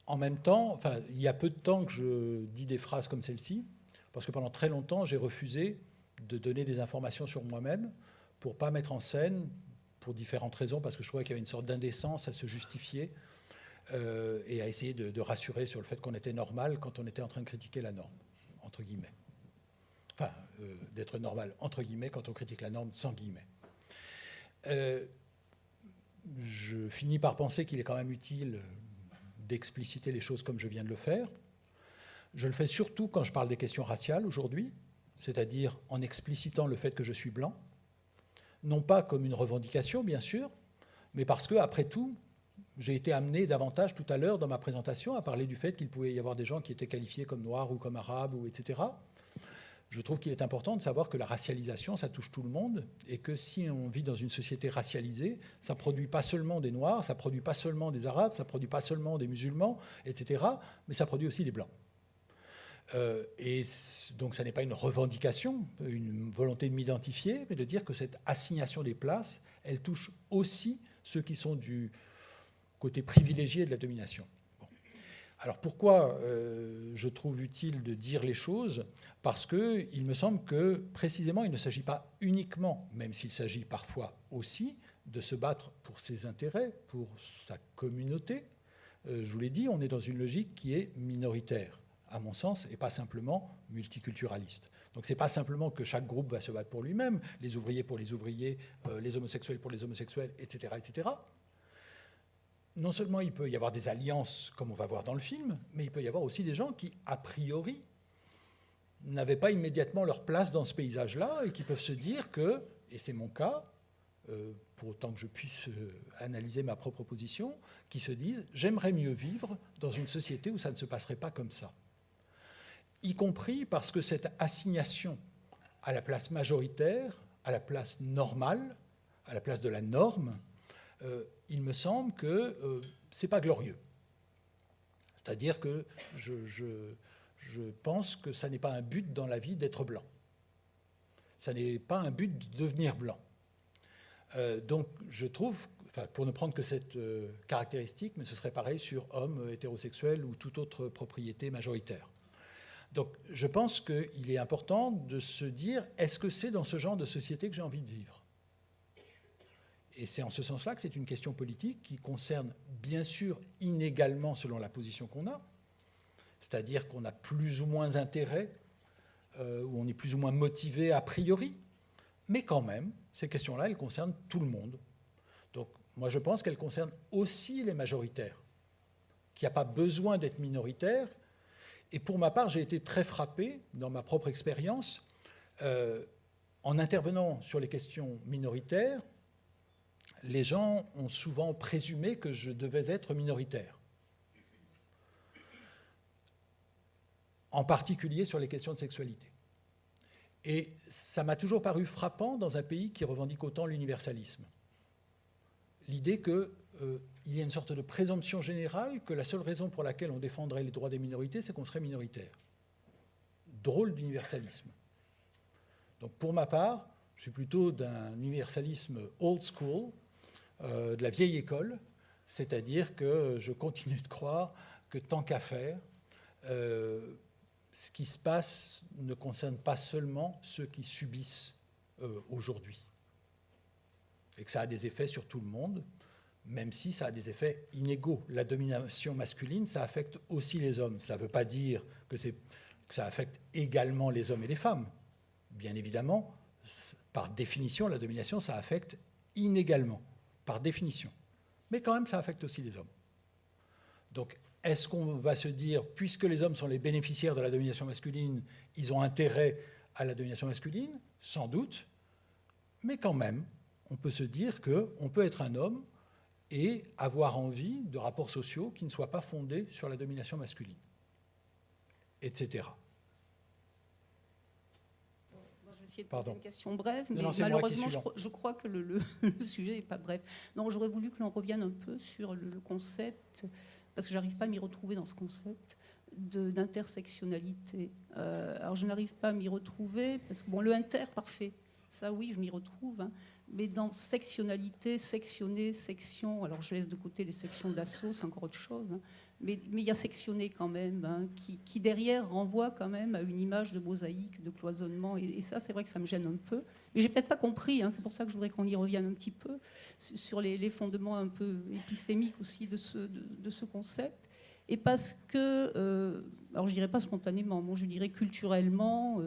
En même temps, il y a peu de temps que je dis des phrases comme celle-ci, parce que pendant très longtemps, j'ai refusé de donner des informations sur moi-même pour ne pas mettre en scène, pour différentes raisons, parce que je trouvais qu'il y avait une sorte d'indécence à se justifier et à essayer de rassurer sur le fait qu'on était normal quand on était en train de critiquer la norme, entre guillemets. Enfin, d'être normal, entre guillemets, quand on critique la norme, sans guillemets. Je finis par penser qu'il est quand même utile d'expliciter les choses comme je viens de le faire. Je le fais surtout quand je parle des questions raciales aujourd'hui, c'est-à-dire en explicitant le fait que je suis blanc, non pas comme une revendication, bien sûr, mais parce que, après tout, j'ai été amené davantage tout à l'heure dans ma présentation à parler du fait qu'il pouvait y avoir des gens qui étaient qualifiés comme noirs ou comme arabes, ou etc. Je trouve qu'il est important de savoir que la racialisation, ça touche tout le monde, et que si on vit dans une société racialisée, ça ne produit pas seulement des noirs, ça ne produit pas seulement des arabes, ça ne produit pas seulement des musulmans, etc., mais ça produit aussi des blancs. Et donc ça n'est pas une revendication, une volonté de m'identifier, mais de dire que cette assignation des places, elle touche aussi ceux qui sont du côté privilégié de la domination. Bon. Alors pourquoi je trouve utile de dire les choses ? Parce qu'il me semble que précisément il ne s'agit pas uniquement, même s'il s'agit parfois aussi, de se battre pour ses intérêts, pour sa communauté. Je vous l'ai dit, on est dans une logique qui est minoritaire, à mon sens, et pas simplement multiculturaliste. Donc ce n'est pas simplement que chaque groupe va se battre pour lui-même, les ouvriers pour les ouvriers, les homosexuels pour les homosexuels, etc., etc. Non seulement il peut y avoir des alliances, comme on va voir dans le film, mais il peut y avoir aussi des gens qui, a priori, n'avaient pas immédiatement leur place dans ce paysage-là et qui peuvent se dire que, et c'est mon cas, pour autant que je puisse analyser ma propre position, qui se disent « j'aimerais mieux vivre dans une société où ça ne se passerait pas comme ça ». Y compris parce que cette assignation à la place majoritaire, à la place normale, à la place de la norme, il me semble que ce n'est pas glorieux. C'est-à-dire que je pense que ça n'est pas un but dans la vie d'être blanc. Ça n'est pas un but de devenir blanc. Donc je trouve, pour ne prendre que cette caractéristique, mais ce serait pareil sur hommes hétérosexuels ou toute autre propriété majoritaire. Donc je pense qu'il est important de se dire, est-ce que c'est dans ce genre de société que j'ai envie de vivre ? Et c'est en ce sens-là que c'est une question politique qui concerne bien sûr inégalement selon la position qu'on a, c'est-à-dire qu'on a plus ou moins intérêt, ou on est plus ou moins motivé a priori, mais quand même, ces questions-là, elles concernent tout le monde. Donc moi je pense qu'elles concernent aussi les majoritaires, qu'il n'y a pas besoin d'être minoritaire. Et pour ma part, j'ai été très frappé dans ma propre expérience, en intervenant sur les questions minoritaires, les gens ont souvent présumé que je devais être minoritaire. En particulier sur les questions de sexualité. Et ça m'a toujours paru frappant dans un pays qui revendique autant l'universalisme. L'idée qu'il y a une sorte de présomption générale que la seule raison pour laquelle on défendrait les droits des minorités, c'est qu'on serait minoritaire. Drôle d'universalisme. Donc pour ma part, je suis plutôt d'un universalisme old school, de la vieille école, c'est-à-dire que je continue de croire que tant qu'à faire, ce qui se passe ne concerne pas seulement ceux qui subissent aujourd'hui. Et que ça a des effets sur tout le monde, même si ça a des effets inégaux. La domination masculine, ça affecte aussi les hommes. Ça ne veut pas dire que ça affecte également les hommes et les femmes. Bien évidemment, par définition, la domination, ça affecte inégalement, par définition. Mais quand même, ça affecte aussi les hommes. Donc, est-ce qu'on va se dire, puisque les hommes sont les bénéficiaires de la domination masculine, ils ont intérêt à la domination masculine ? Sans doute. Mais quand même, on peut se dire qu'on peut être un homme et avoir envie de rapports sociaux qui ne soient pas fondés sur la domination masculine, etc. Je vais essayer de poser une question brève, mais non, malheureusement, je crois que le sujet n'est pas bref. Non, j'aurais voulu que l'on revienne un peu sur le concept, parce que je n'arrive pas à m'y retrouver dans ce concept d'intersectionnalité. Alors, je n'arrive pas à m'y retrouver, parce que, bon, le inter, parfait, ça, oui, je m'y retrouve, hein, mais dans sectionnalité, sectionner, section, alors je laisse de côté les sections d'assaut, c'est encore autre chose, hein, mais il y a sectionner quand même, hein, qui derrière renvoie quand même à une image de mosaïque, de cloisonnement, et ça, c'est vrai que ça me gêne un peu. Mais j'ai peut-être pas compris, hein, c'est pour ça que je voudrais qu'on y revienne un petit peu, sur les fondements un peu épistémiques aussi de ce concept. Et parce que, alors je dirais pas spontanément, bon, je dirais culturellement,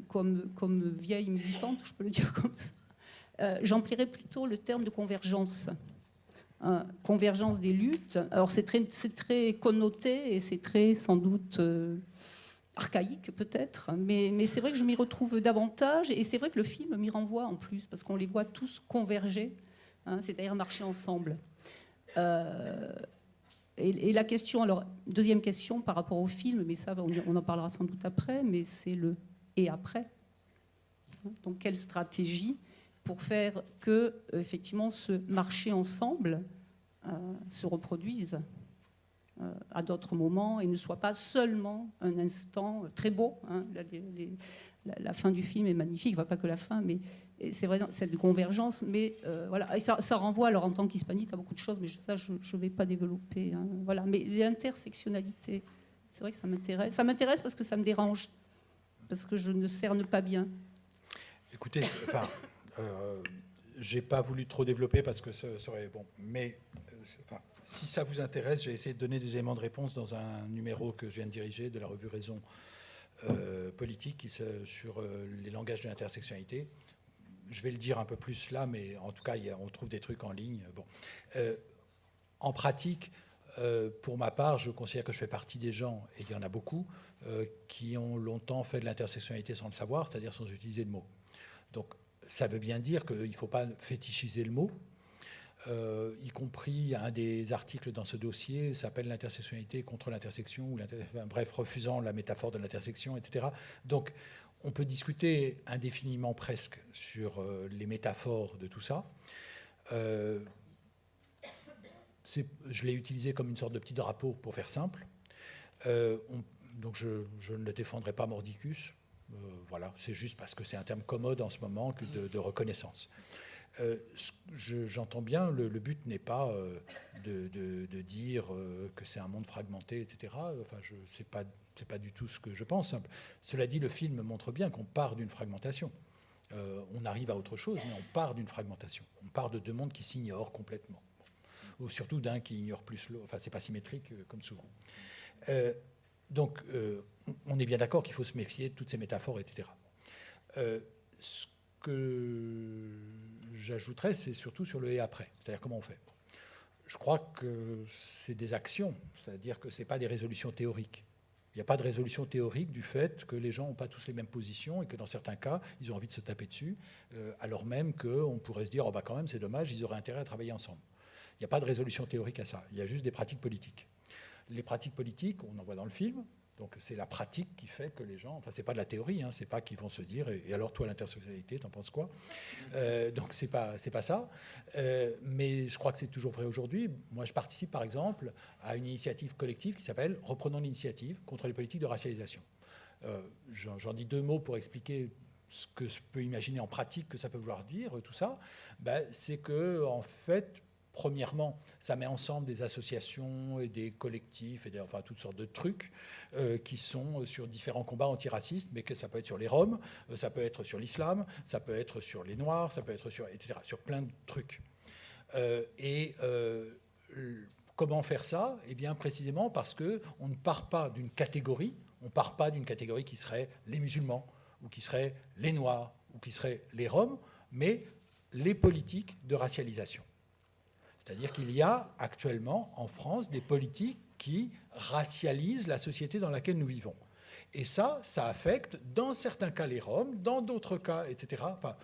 comme vieille militante, je peux le dire comme ça, j'emplirais plutôt le terme de convergence. Convergence des luttes. Alors c'est très connoté et c'est très sans doute archaïque peut-être, mais c'est vrai que je m'y retrouve davantage et c'est vrai que le film m'y renvoie en plus parce qu'on les voit tous converger, hein, c'est-à-dire marcher ensemble. Et la question, alors deuxième question par rapport au film, mais ça on en parlera sans doute après, mais c'est le et après. Donc quelle stratégie pour faire que effectivement ce marcher ensemble se reproduise à d'autres moments et ne soit pas seulement un instant très beau. Hein, la fin du film est magnifique, pas que la fin, mais c'est vrai cette convergence. Mais voilà, et ça renvoie alors en tant qu'hispanite à beaucoup de choses, mais ça je ne vais pas développer. Hein, voilà, mais l'intersectionnalité, c'est vrai que ça m'intéresse. Ça m'intéresse parce que ça me dérange, parce que je ne cerne pas bien. Écoutez, j'ai pas voulu trop développer parce que ce serait bon, mais si ça vous intéresse, j'ai essayé de donner des éléments de réponse dans un numéro que je viens de diriger de la revue Raison politique sur les langages de l'intersectionnalité. Je vais le dire un peu plus là, mais en tout cas, on trouve des trucs en ligne. Bon. En pratique, pour ma part, je considère que je fais partie des gens, et il y en a beaucoup, qui ont longtemps fait de l'intersectionnalité sans le savoir, c'est-à-dire sans utiliser le mot. Donc, ça veut bien dire qu'il ne faut pas fétichiser le mot. y compris un des articles dans ce dossier s'appelle l'intersectionnalité contre l'intersection, ou bref, refusant la métaphore de l'intersection, etc. Donc, on peut discuter indéfiniment presque sur les métaphores de tout ça. Je l'ai utilisé comme une sorte de petit drapeau pour faire simple. Donc je ne le défendrai pas mordicus. Voilà, c'est juste parce que c'est un terme commode en ce moment de reconnaissance. J'entends bien, le but n'est pas de dire que c'est un monde fragmenté, etc. Enfin, c'est pas du tout ce que je pense. Cela dit, le film montre bien qu'on part d'une fragmentation. On arrive à autre chose, mais on part d'une fragmentation. On part de deux mondes qui s'ignorent complètement. Ou surtout d'un qui ignore plus l'autre. Enfin, c'est pas symétrique comme souvent. Donc, on est bien d'accord qu'il faut se méfier de toutes ces métaphores, etc. Ce que j'ajouterais, c'est surtout sur le « et après », c'est-à-dire comment on fait. Je crois que c'est des actions, c'est-à-dire que ce n'est pas des résolutions théoriques. Il n'y a pas de résolution théorique du fait que les gens n'ont pas tous les mêmes positions et que dans certains cas, ils ont envie de se taper dessus, alors même qu'on pourrait se dire « oh bah quand même, c'est dommage, ils auraient intérêt à travailler ensemble ». Il n'y a pas de résolution théorique à ça, il y a juste des pratiques politiques. Les pratiques politiques, on en voit dans le film, donc c'est la pratique qui fait que les gens, enfin c'est pas de la théorie, hein, c'est pas qu'ils vont se dire et alors toi l'intersectionnalité, t'en penses quoi? Donc c'est pas ça, mais je crois que c'est toujours vrai aujourd'hui. Moi je participe par exemple à une initiative collective qui s'appelle Reprenons l'initiative contre les politiques de racialisation. J'en dis deux mots pour expliquer ce que je peux imaginer en pratique que ça peut vouloir dire tout ça. C'est que en fait, premièrement, ça met ensemble des associations et des collectifs, et enfin toutes sortes de trucs qui sont sur différents combats antiracistes, mais que ça peut être sur les Roms, ça peut être sur l'islam, ça peut être sur les Noirs, ça peut être sur, etc., sur plein de trucs. Comment faire ça? Eh bien, précisément parce qu'on ne part pas d'une catégorie, qui serait les musulmans, ou qui seraient les Noirs, ou qui seraient les Roms, mais les politiques de racialisation. C'est-à-dire qu'il y a actuellement en France des politiques qui racialisent la société dans laquelle nous vivons. Et ça affecte dans certains cas les Roms, dans d'autres cas, etc. Enfin,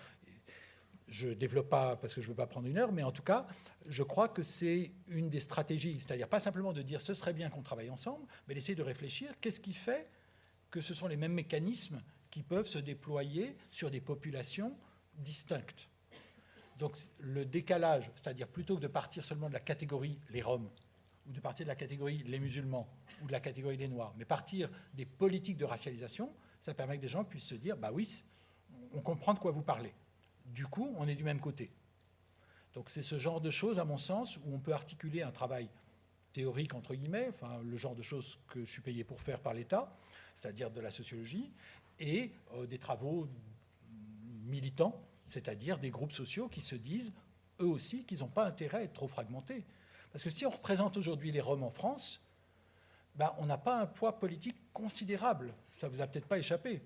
je ne développe pas parce que je ne veux pas prendre une heure, mais en tout cas, je crois que c'est une des stratégies. C'est-à-dire pas simplement de dire ce serait bien qu'on travaille ensemble, mais d'essayer de réfléchir qu'est-ce qui fait que ce sont les mêmes mécanismes qui peuvent se déployer sur des populations distinctes. Donc le décalage, c'est-à-dire plutôt que de partir seulement de la catégorie les Roms, ou de partir de la catégorie les musulmans, ou de la catégorie des Noirs, mais partir des politiques de racialisation, ça permet que des gens puissent se dire, bah oui, on comprend de quoi vous parlez. Du coup, on est du même côté. Donc c'est ce genre de choses, à mon sens, où on peut articuler un travail théorique, entre guillemets, enfin le genre de choses que je suis payé pour faire par l'État, c'est-à-dire de la sociologie, et des travaux militants, c'est-à-dire des groupes sociaux qui se disent, eux aussi, qu'ils n'ont pas intérêt à être trop fragmentés. Parce que si on représente aujourd'hui les Roms en France, on n'a pas un poids politique considérable. Ça ne vous a peut-être pas échappé.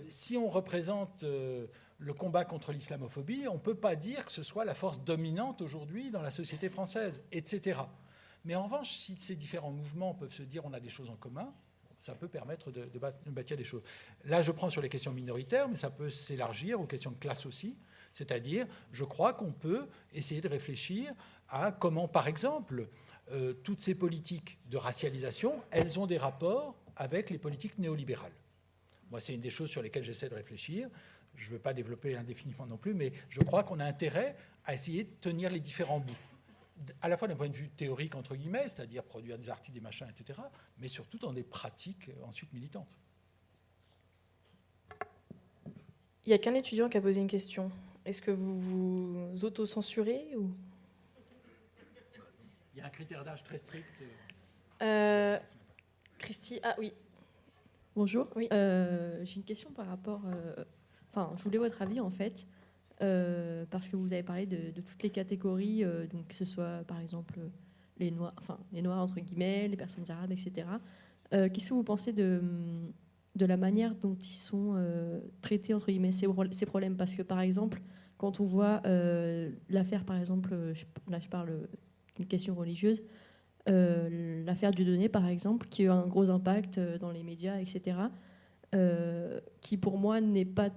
Si on représente le combat contre l'islamophobie, on ne peut pas dire que ce soit la force dominante aujourd'hui dans la société française, etc. Mais en revanche, si ces différents mouvements peuvent se dire on a des choses en commun, ça peut permettre de bâtir des choses. Là, je prends sur les questions minoritaires, mais ça peut s'élargir aux questions de classe aussi. C'est-à-dire, je crois qu'on peut essayer de réfléchir à comment, par exemple, toutes ces politiques de racialisation, elles ont des rapports avec les politiques néolibérales. Moi, c'est une des choses sur lesquelles j'essaie de réfléchir. Je ne veux pas développer indéfiniment non plus, mais je crois qu'on a intérêt à essayer de tenir les différents bouts. À la fois d'un point de vue théorique, entre guillemets, c'est-à-dire produire des articles, des machins, etc., mais surtout dans des pratiques ensuite militantes. Il n'y a qu'un étudiant qui a posé une question. Est-ce que vous vous autocensurez ou... Il y a un critère d'âge très strict. Christy, ah oui. Bonjour. Oui. J'ai une question par rapport... je voulais votre avis, en fait, parce que vous avez parlé de toutes les catégories, donc que ce soit, par exemple, les noirs, entre guillemets, les personnes arabes, etc. Qu'est-ce que vous pensez de la manière dont ils sont traités, entre guillemets, ces problèmes? Parce que, par exemple, quand on voit l'affaire, par exemple, là je parle d'une question religieuse, l'affaire Dieudonné, par exemple, qui a eu un gros impact dans les médias, etc., qui, pour moi, n'est pas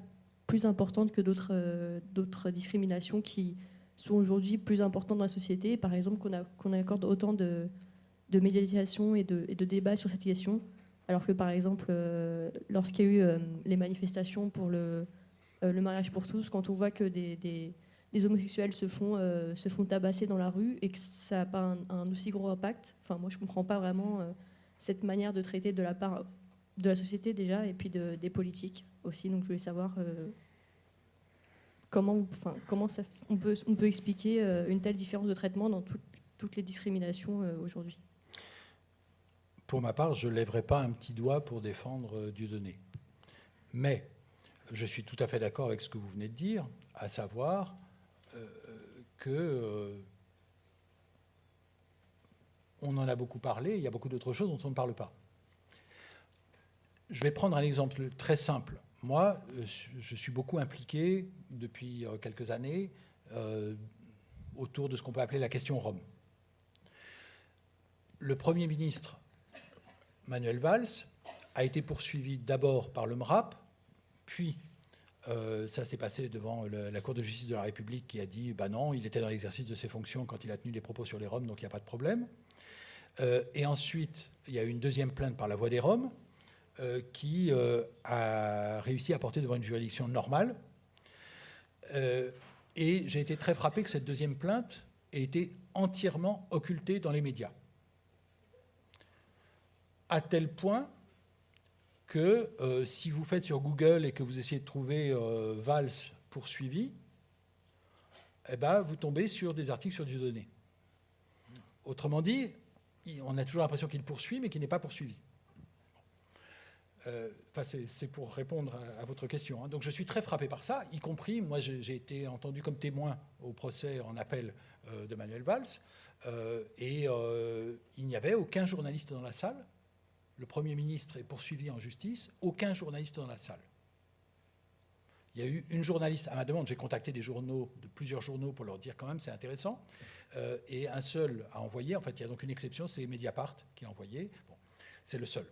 plus importante que d'autres discriminations qui sont aujourd'hui plus importants dans la société. Par exemple, qu'on accorde autant de médiatisation et de débats sur cette question, alors que par exemple, lorsqu'il y a eu les manifestations pour le mariage pour tous, quand on voit que des homosexuels se font tabasser dans la rue et que ça n'a pas un aussi gros impact, enfin moi je ne comprends pas vraiment cette manière de traiter de la part de la société déjà et puis des politiques aussi. Donc je voulais savoir comment on peut expliquer une telle différence de traitement dans toutes les discriminations aujourd'hui. Pour ma part, je ne lèverai pas un petit doigt pour défendre Dieudonné. Mais je suis tout à fait d'accord avec ce que vous venez de dire, à savoir que on en a beaucoup parlé, il y a beaucoup d'autres choses dont on ne parle pas. Je vais prendre un exemple très simple. Moi, je suis beaucoup impliqué depuis quelques années autour de ce qu'on peut appeler la question Rome. Le Premier ministre Manuel Valls a été poursuivi d'abord par le MRAP, puis ça s'est passé devant la Cour de justice de la République qui a dit « non, il était dans l'exercice de ses fonctions quand il a tenu des propos sur les Roms, donc il n'y a pas de problème ». Et ensuite, il y a eu une deuxième plainte par la Voix des Roms qui a réussi à porter devant une juridiction normale. Et j'ai été très frappé que cette deuxième plainte ait été entièrement occultée dans les médias. À tel point que si vous faites sur Google et que vous essayez de trouver Valls poursuivi, eh ben, vous tombez sur des articles sur Dieudonné. Autrement dit, on a toujours l'impression qu'il poursuit, mais qu'il n'est pas poursuivi. C'est pour répondre à votre question. Hein. Donc je suis très frappé par ça, y compris, moi j'ai été entendu comme témoin au procès en appel de Manuel Valls, et il n'y avait aucun journaliste dans la salle. Le Premier ministre est poursuivi en justice, aucun journaliste dans la salle. Il y a eu une journaliste, à ma demande, j'ai contacté des journaux, de plusieurs journaux pour leur dire quand même c'est intéressant, et un seul a envoyé, en fait il y a donc une exception, c'est Mediapart qui a envoyé, bon, c'est le seul.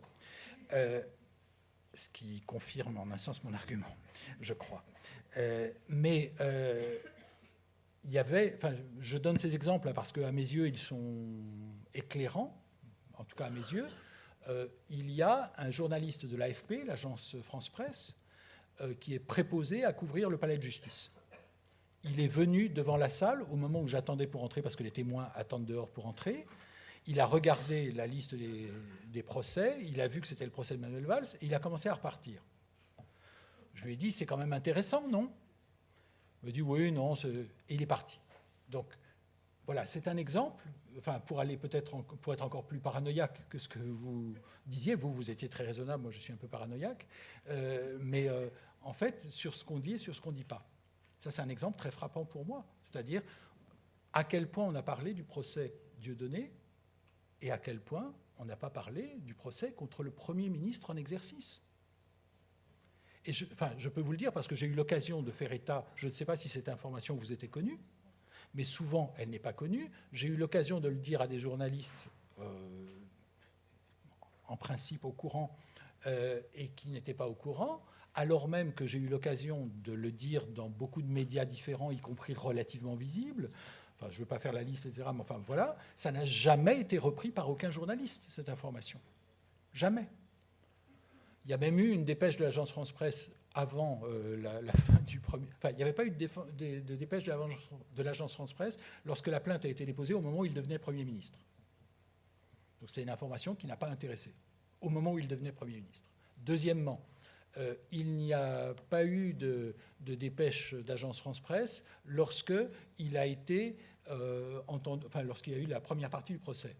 Ce qui confirme en un sens mon argument, je crois. Mais il y avait, je donne ces exemples parce qu'à mes yeux ils sont éclairants, en tout cas à mes yeux. Il y a un journaliste de l'AFP, l'agence France Presse, qui est préposé à couvrir le palais de justice. Il est venu devant la salle au moment où j'attendais pour entrer, parce que les témoins attendent dehors pour entrer. Il a regardé la liste des procès, il a vu que c'était le procès de Manuel Valls, et il a commencé à repartir. Je lui ai dit, c'est quand même intéressant, non ? Il m'a dit, oui, non, et il est parti. Donc, voilà, c'est un exemple, pour aller peut-être pour être encore plus paranoïaque que ce que vous disiez. Vous étiez très raisonnable, moi je suis un peu paranoïaque. Mais en fait, sur ce qu'on dit et sur ce qu'on ne dit pas. Ça, c'est un exemple très frappant pour moi. C'est-à-dire à quel point on a parlé du procès Dieudonné et à quel point on n'a pas parlé du procès contre le Premier ministre en exercice. Et je peux vous le dire parce que j'ai eu l'occasion de faire état, je ne sais pas si cette information vous était connue, mais souvent elle n'est pas connue. J'ai eu l'occasion de le dire à des journalistes en principe au courant et qui n'étaient pas au courant, alors même que j'ai eu l'occasion de le dire dans beaucoup de médias différents, y compris relativement visibles. Je ne veux pas faire la liste, etc. Mais voilà, ça n'a jamais été repris par aucun journaliste, cette information. Jamais. Il y a même eu une dépêche de l'agence France Presse avant la fin du premier... il n'y avait pas eu de dépêche de l'agence France Presse lorsque la plainte a été déposée au moment où il devenait Premier ministre. Donc c'était une information qui n'a pas intéressé au moment où il devenait Premier ministre. Deuxièmement, il n'y a pas eu de dépêche d'agence France Presse lorsqu'il a été lorsqu'il y a eu la première partie du procès.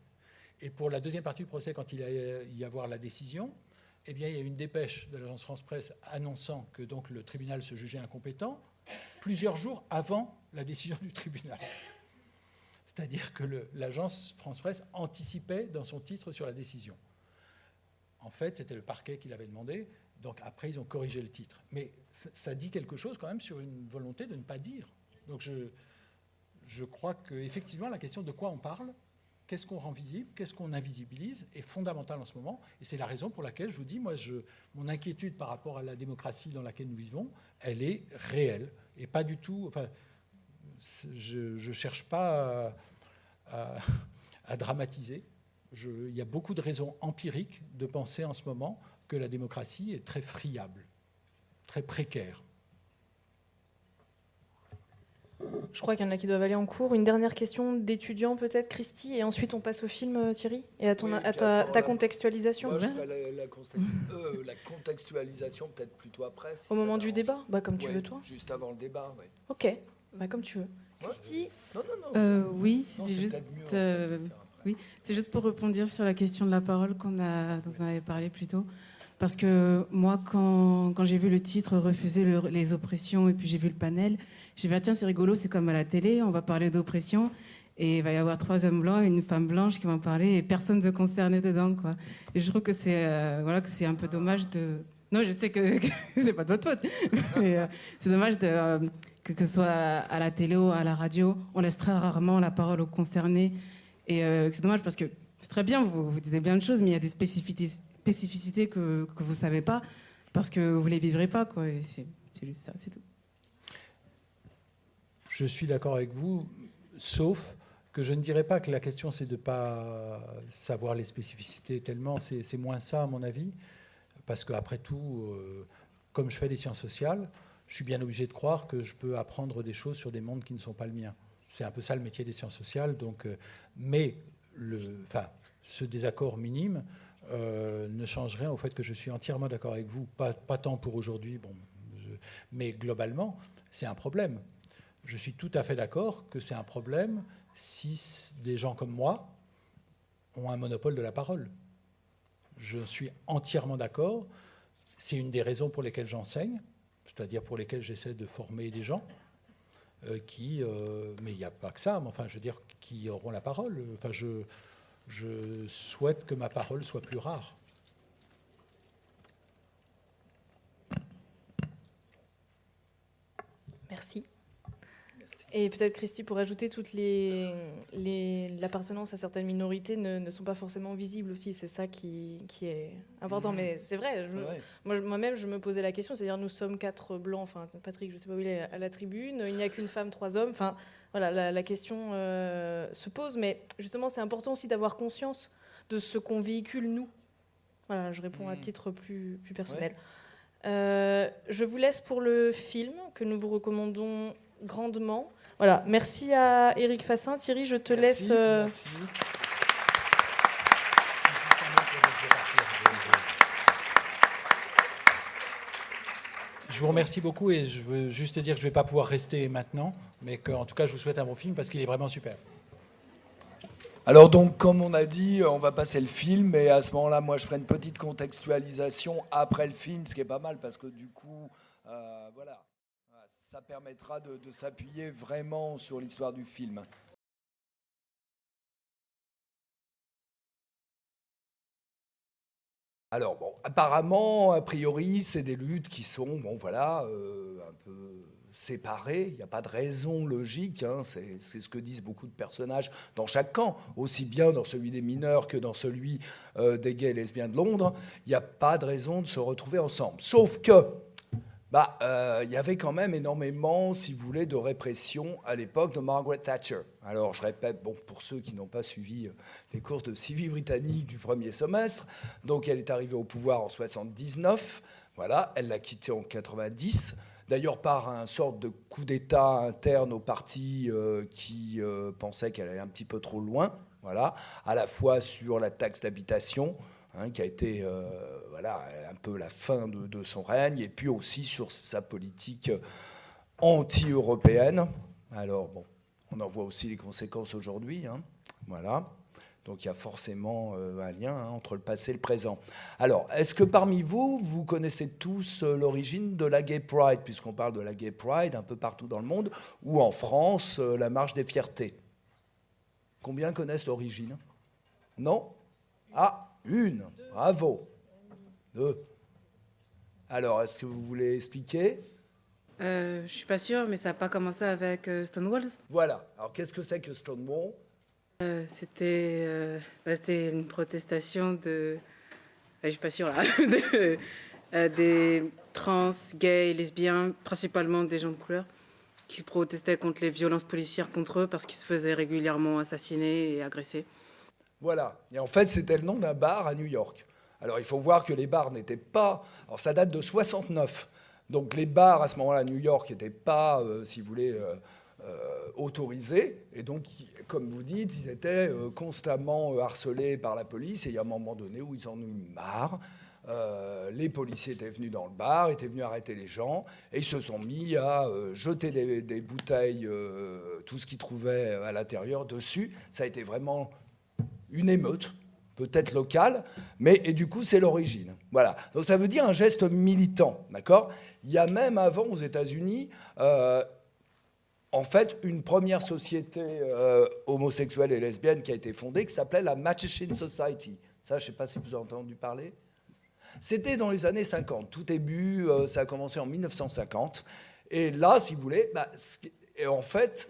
Et pour la deuxième partie du procès, quand il allait y avoir la décision, eh bien, il y a eu une dépêche de l'agence France Presse annonçant que donc, le tribunal se jugeait incompétent plusieurs jours avant la décision du tribunal. C'est-à-dire que l'agence France Presse anticipait dans son titre sur la décision. En fait, c'était le parquet qui l'avait demandé. Donc après, ils ont corrigé le titre. Mais ça dit quelque chose quand même sur une volonté de ne pas dire. Donc je crois qu'effectivement, la question de quoi on parle, qu'est-ce qu'on rend visible, qu'est-ce qu'on invisibilise, est fondamentale en ce moment. Et c'est la raison pour laquelle je vous dis, moi, mon inquiétude par rapport à la démocratie dans laquelle nous vivons, elle est réelle. Et pas du tout... Je ne cherche pas à dramatiser. Il y a beaucoup de raisons empiriques de penser en ce moment que la démocratie est très friable, très précaire. Je crois qu'il y en a qui doivent aller en cours. Une dernière question d'étudiant peut-être, Christy, et ensuite on passe au film, Thierry, et à ta contextualisation. Moi, je ferais la contextualisation peut-être plutôt après. Si Au ça moment du t'arrange. débat, comme tu veux toi. Juste avant le débat, oui. Ok, comme tu veux. Christy. Non. Oui, Non, c'était c'est juste, peut-être mieux, en fait, de le faire après. oui, c'est juste pour rebondir sur la question de la parole dont on avait parlé plus tôt. Parce que moi, quand j'ai vu le titre Refuser les oppressions et puis j'ai vu le panel, j'ai dit, tiens, c'est rigolo, c'est comme à la télé, on va parler d'oppression et il va y avoir 3 hommes blancs et une femme blanche qui vont parler et personne ne concerné dedans, quoi. Et je trouve que c'est que c'est un peu dommage de... Non, je sais que c'est pas de votre faute, mais c'est dommage que ce soit à la télé ou à la radio, on laisse très rarement la parole aux concernés. Et c'est dommage parce que c'est très bien, vous disiez bien de choses, mais il y a des spécificités que vous ne savez pas parce que vous ne les vivrez pas, quoi. Et c'est juste ça, c'est tout. Je suis d'accord avec vous, sauf que je ne dirais pas que la question, c'est de ne pas savoir les spécificités tellement. C'est moins ça, à mon avis, parce qu'après tout, comme je fais des sciences sociales, je suis bien obligé de croire que je peux apprendre des choses sur des mondes qui ne sont pas le mien. C'est un peu ça le métier des sciences sociales. Donc, mais ce désaccord minime ne change rien au fait que je suis entièrement d'accord avec vous. Pas tant pour aujourd'hui, mais globalement, c'est un problème. Je suis tout à fait d'accord que c'est un problème si des gens comme moi ont un monopole de la parole. Je suis entièrement d'accord. C'est une des raisons pour lesquelles j'enseigne, c'est-à-dire pour lesquelles j'essaie de former des gens mais il n'y a pas que ça, mais enfin, je veux dire, qui auront la parole. Enfin, je souhaite que ma parole soit plus rare. Merci. Et peut-être, Christy, pour ajouter, toutes l'appartenance à certaines minorités ne sont pas forcément visibles aussi. C'est ça qui est important. Mais c'est vrai, moi-même, je me posais la question. C'est-à-dire, nous sommes 4 blancs. Enfin, Patrick, je ne sais pas où il est, à la tribune. Il n'y a qu'une femme, 3 hommes. Enfin, voilà, la question se pose. Mais justement, c'est important aussi d'avoir conscience de ce qu'on véhicule, nous. Voilà, je réponds à titre plus personnel. Ouais. Je vous laisse pour le film que nous vous recommandons grandement. Voilà, merci à Éric Fassin. Thierry, je te laisse... Merci. Je vous remercie beaucoup et je veux juste dire que je ne vais pas pouvoir rester maintenant, mais qu'en tout cas, je vous souhaite un bon film parce qu'il est vraiment super. Alors donc, comme on a dit, on va passer le film, et à ce moment-là, moi, je ferai une petite contextualisation après le film, ce qui est pas mal parce que du coup, voilà. Ça permettra de s'appuyer vraiment sur l'histoire du film. Alors, bon, apparemment, a priori, c'est des luttes qui sont, un peu séparées. Il n'y a pas de raison logique. Hein. C'est ce que disent beaucoup de personnages dans chaque camp, aussi bien dans celui des mineurs que dans celui des gays et lesbiens de Londres. Il n'y a pas de raison de se retrouver ensemble. Sauf que il y avait quand même énormément, si vous voulez, de répression à l'époque de Margaret Thatcher. Alors, je répète, pour ceux qui n'ont pas suivi les cours de civis britannique du premier semestre, donc elle est arrivée au pouvoir en 79, voilà, elle l'a quitté en 90, d'ailleurs par un sorte de coup d'État interne au parti qui pensait qu'elle allait un petit peu trop loin, voilà, à la fois sur la taxe d'habitation, qui a été un peu la fin de son règne, et puis aussi sur sa politique anti-européenne. Alors, on en voit aussi les conséquences aujourd'hui. Voilà. Donc, il y a forcément un lien entre le passé et le présent. Alors, est-ce que parmi vous, vous connaissez tous l'origine de la Gay Pride, puisqu'on parle de la Gay Pride un peu partout dans le monde, ou en France, la Marche des Fiertés? Combien connaissent l'origine? Non? Ah, une. Bravo. 2. Alors, est-ce que vous voulez expliquer? Je suis pas sûre, mais ça n'a pas commencé avec Stonewall. Voilà. Alors, qu'est-ce que c'est que Stonewall? C'était une protestation de... je suis pas sûre, là. Des trans, gays, lesbiens, principalement des gens de couleur, qui protestaient contre les violences policières contre eux parce qu'ils se faisaient régulièrement assassiner et agresser. Voilà. Et en fait, c'était le nom d'un bar à New York. Alors, il faut voir que les bars n'étaient pas... Alors, ça date de 69. Donc, les bars, à ce moment-là, à New York, n'étaient pas, si vous voulez, autorisés. Et donc, comme vous dites, ils étaient constamment harcelés par la police. Et il y a un moment donné où ils en ont eu marre. Les policiers étaient venus dans le bar, étaient venus arrêter les gens, et ils se sont mis à jeter des bouteilles, tout ce qu'ils trouvaient à l'intérieur, dessus. Ça a été vraiment une émeute, peut-être locale, et du coup, c'est l'origine. Voilà. Donc ça veut dire un geste militant, d'accord ? Il y a même avant, aux États-Unis, en fait, une première société homosexuelle et lesbienne qui a été fondée, qui s'appelait la Mattachine Society. Ça, je ne sais pas si vous avez entendu parler. C'était dans les années 50, tout début, ça a commencé en 1950. Et là, si vous voulez, et en fait,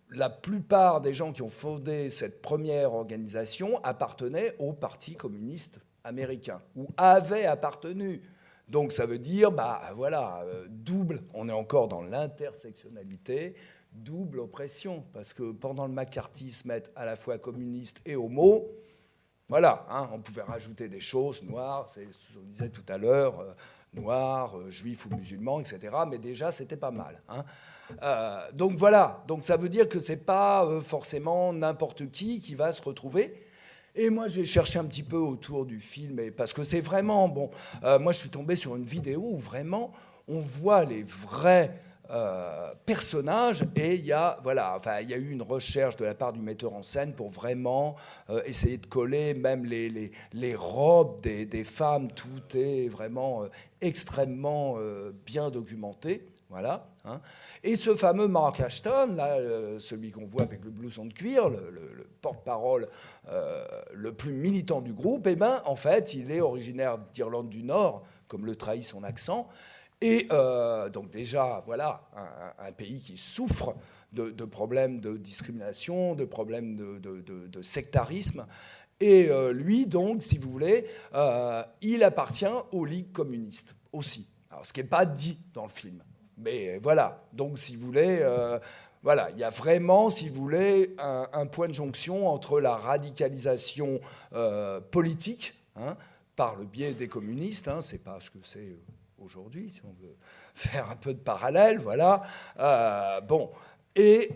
la plupart des gens qui ont fondé cette première organisation appartenaient au Parti communiste américain, ou avaient appartenu. Donc ça veut dire, voilà, double, on est encore dans l'intersectionnalité, double oppression, parce que pendant le McCarthyisme, être à la fois communiste et homo, voilà, on pouvait rajouter des choses, noirs, c'est ce qu'on disait tout à l'heure, noirs, juifs ou musulmans, etc. Mais déjà, c'était pas mal. Donc voilà, donc ça veut dire que c'est pas forcément n'importe qui va se retrouver. Et moi, j'ai cherché un petit peu autour du film, parce que c'est vraiment, moi je suis tombé sur une vidéo où vraiment on voit les vrais personnages, et il y a eu une recherche de la part du metteur en scène pour vraiment essayer de coller même les robes des femmes. Tout est vraiment extrêmement bien documenté. Voilà. Et ce fameux Mark Ashton, là, celui qu'on voit avec le blouson de cuir, le porte-parole le plus militant du groupe, en fait, il est originaire d'Irlande du Nord, comme le trahit son accent. Et donc déjà, voilà, un pays qui souffre de problèmes de discrimination, de problèmes de sectarisme. Et lui, donc, si vous voulez, il appartient aux ligues communistes aussi. Alors, ce qui n'est pas dit dans le film. Mais voilà, donc si vous voulez, voilà, il y a vraiment, si vous voulez, un point de jonction entre la radicalisation politique, par le biais des communistes, c'est pas ce que c'est aujourd'hui, si on veut faire un peu de parallèle, voilà. Et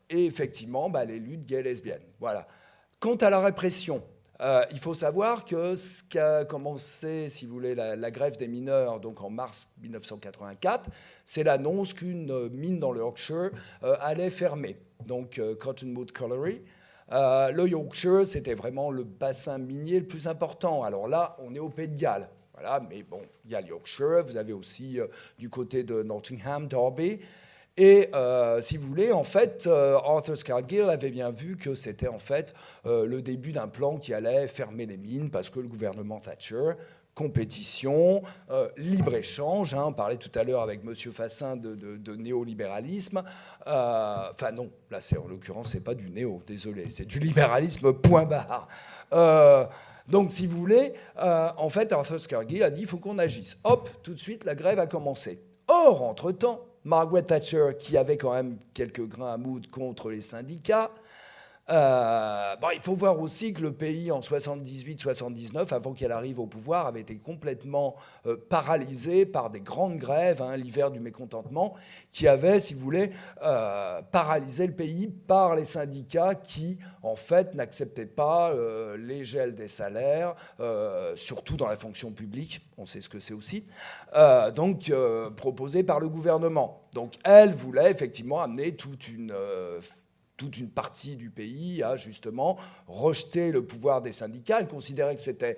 effectivement, les luttes gays et lesbiennes. Voilà. Quant à la répression, il faut savoir que ce qu'a commencé, si vous voulez, la grève des mineurs, donc en mars 1984, c'est l'annonce qu'une mine dans le Yorkshire allait fermer, donc Cottonwood Colliery. Le Yorkshire, c'était vraiment le bassin minier le plus important. Alors là, on est au Pays de Galles. Voilà, mais bon, il y a le Yorkshire, vous avez aussi du côté de Nottingham, Derby. Et si vous voulez, en fait, Arthur Scargill avait bien vu que c'était en fait le début d'un plan qui allait fermer les mines, parce que le gouvernement Thatcher, compétition, libre-échange, on parlait tout à l'heure avec M. Fassin de néolibéralisme. Enfin non, là, en l'occurrence, c'est pas du néo, désolé, c'est du libéralisme, point barre. Donc, si vous voulez, en fait, Arthur Scargill a dit il faut qu'on agisse. Hop, tout de suite, la grève a commencé. Or, entre-temps, Margaret Thatcher, qui avait quand même quelques grains à moudre contre les syndicats, il faut voir aussi que le pays, en 78-79, avant qu'elle arrive au pouvoir, avait été complètement paralysé par des grandes grèves, l'hiver du mécontentement, qui avaient, si vous voulez, paralysé le pays par les syndicats qui, en fait, n'acceptaient pas les gels des salaires, surtout dans la fonction publique, on sait ce que c'est aussi, proposés par le gouvernement. Donc, elle voulait effectivement amener toute une partie du pays à justement rejeter le pouvoir des syndicats. Elle considérait que c'était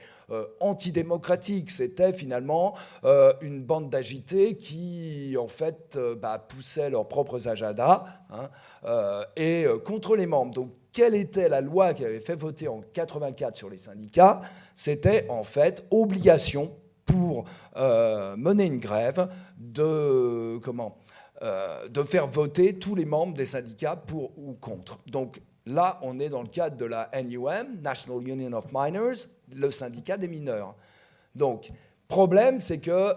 antidémocratique. C'était finalement une bande d'agités qui, en fait, poussaient leurs propres agendas et contre les membres. Donc, quelle était la loi qu'elle avait fait voter en 84 sur les syndicats ? C'était, en fait, obligation pour mener une grève de faire voter tous les membres des syndicats pour ou contre. Donc là, on est dans le cadre de la NUM, National Union of Miners, le syndicat des mineurs. Donc, Problème, c'est que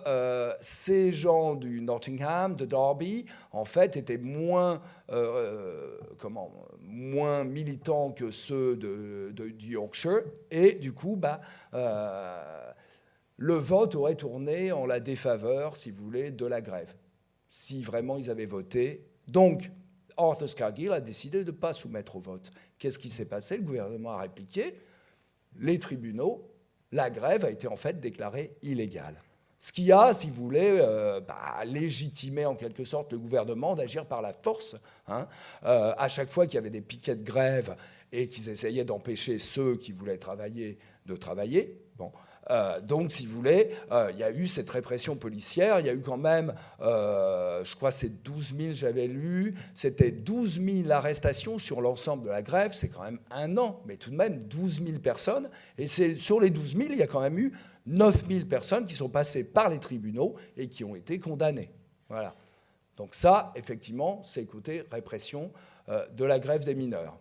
ces gens du Nottingham, de Derby, en fait, étaient moins militants que ceux du Yorkshire, et du coup, le vote aurait tourné en la défaveur, si vous voulez, de la grève, si vraiment ils avaient voté. Donc, Arthur Scargill a décidé de ne pas soumettre au vote. Qu'est-ce qui s'est passé? Le gouvernement a répliqué. Les tribunaux, la grève a été en fait déclarée illégale. Ce qui a, si vous voulez, légitimé en quelque sorte le gouvernement d'agir par la force. À chaque fois qu'il y avait des piquets de grève et qu'ils essayaient d'empêcher ceux qui voulaient travailler de travailler. Bon. Donc, si vous voulez, il y a eu cette répression policière. Il y a eu quand même, je crois, c'est 12 000, j'avais lu, c'était 12 000 arrestations sur l'ensemble de la grève. C'est quand même un an, mais tout de même 12 000 personnes. Et sur les 12 000, il y a quand même eu 9 000 personnes qui sont passées par les tribunaux et qui ont été condamnées. Voilà. Donc ça, effectivement, c'est côté répression de la grève des mineurs.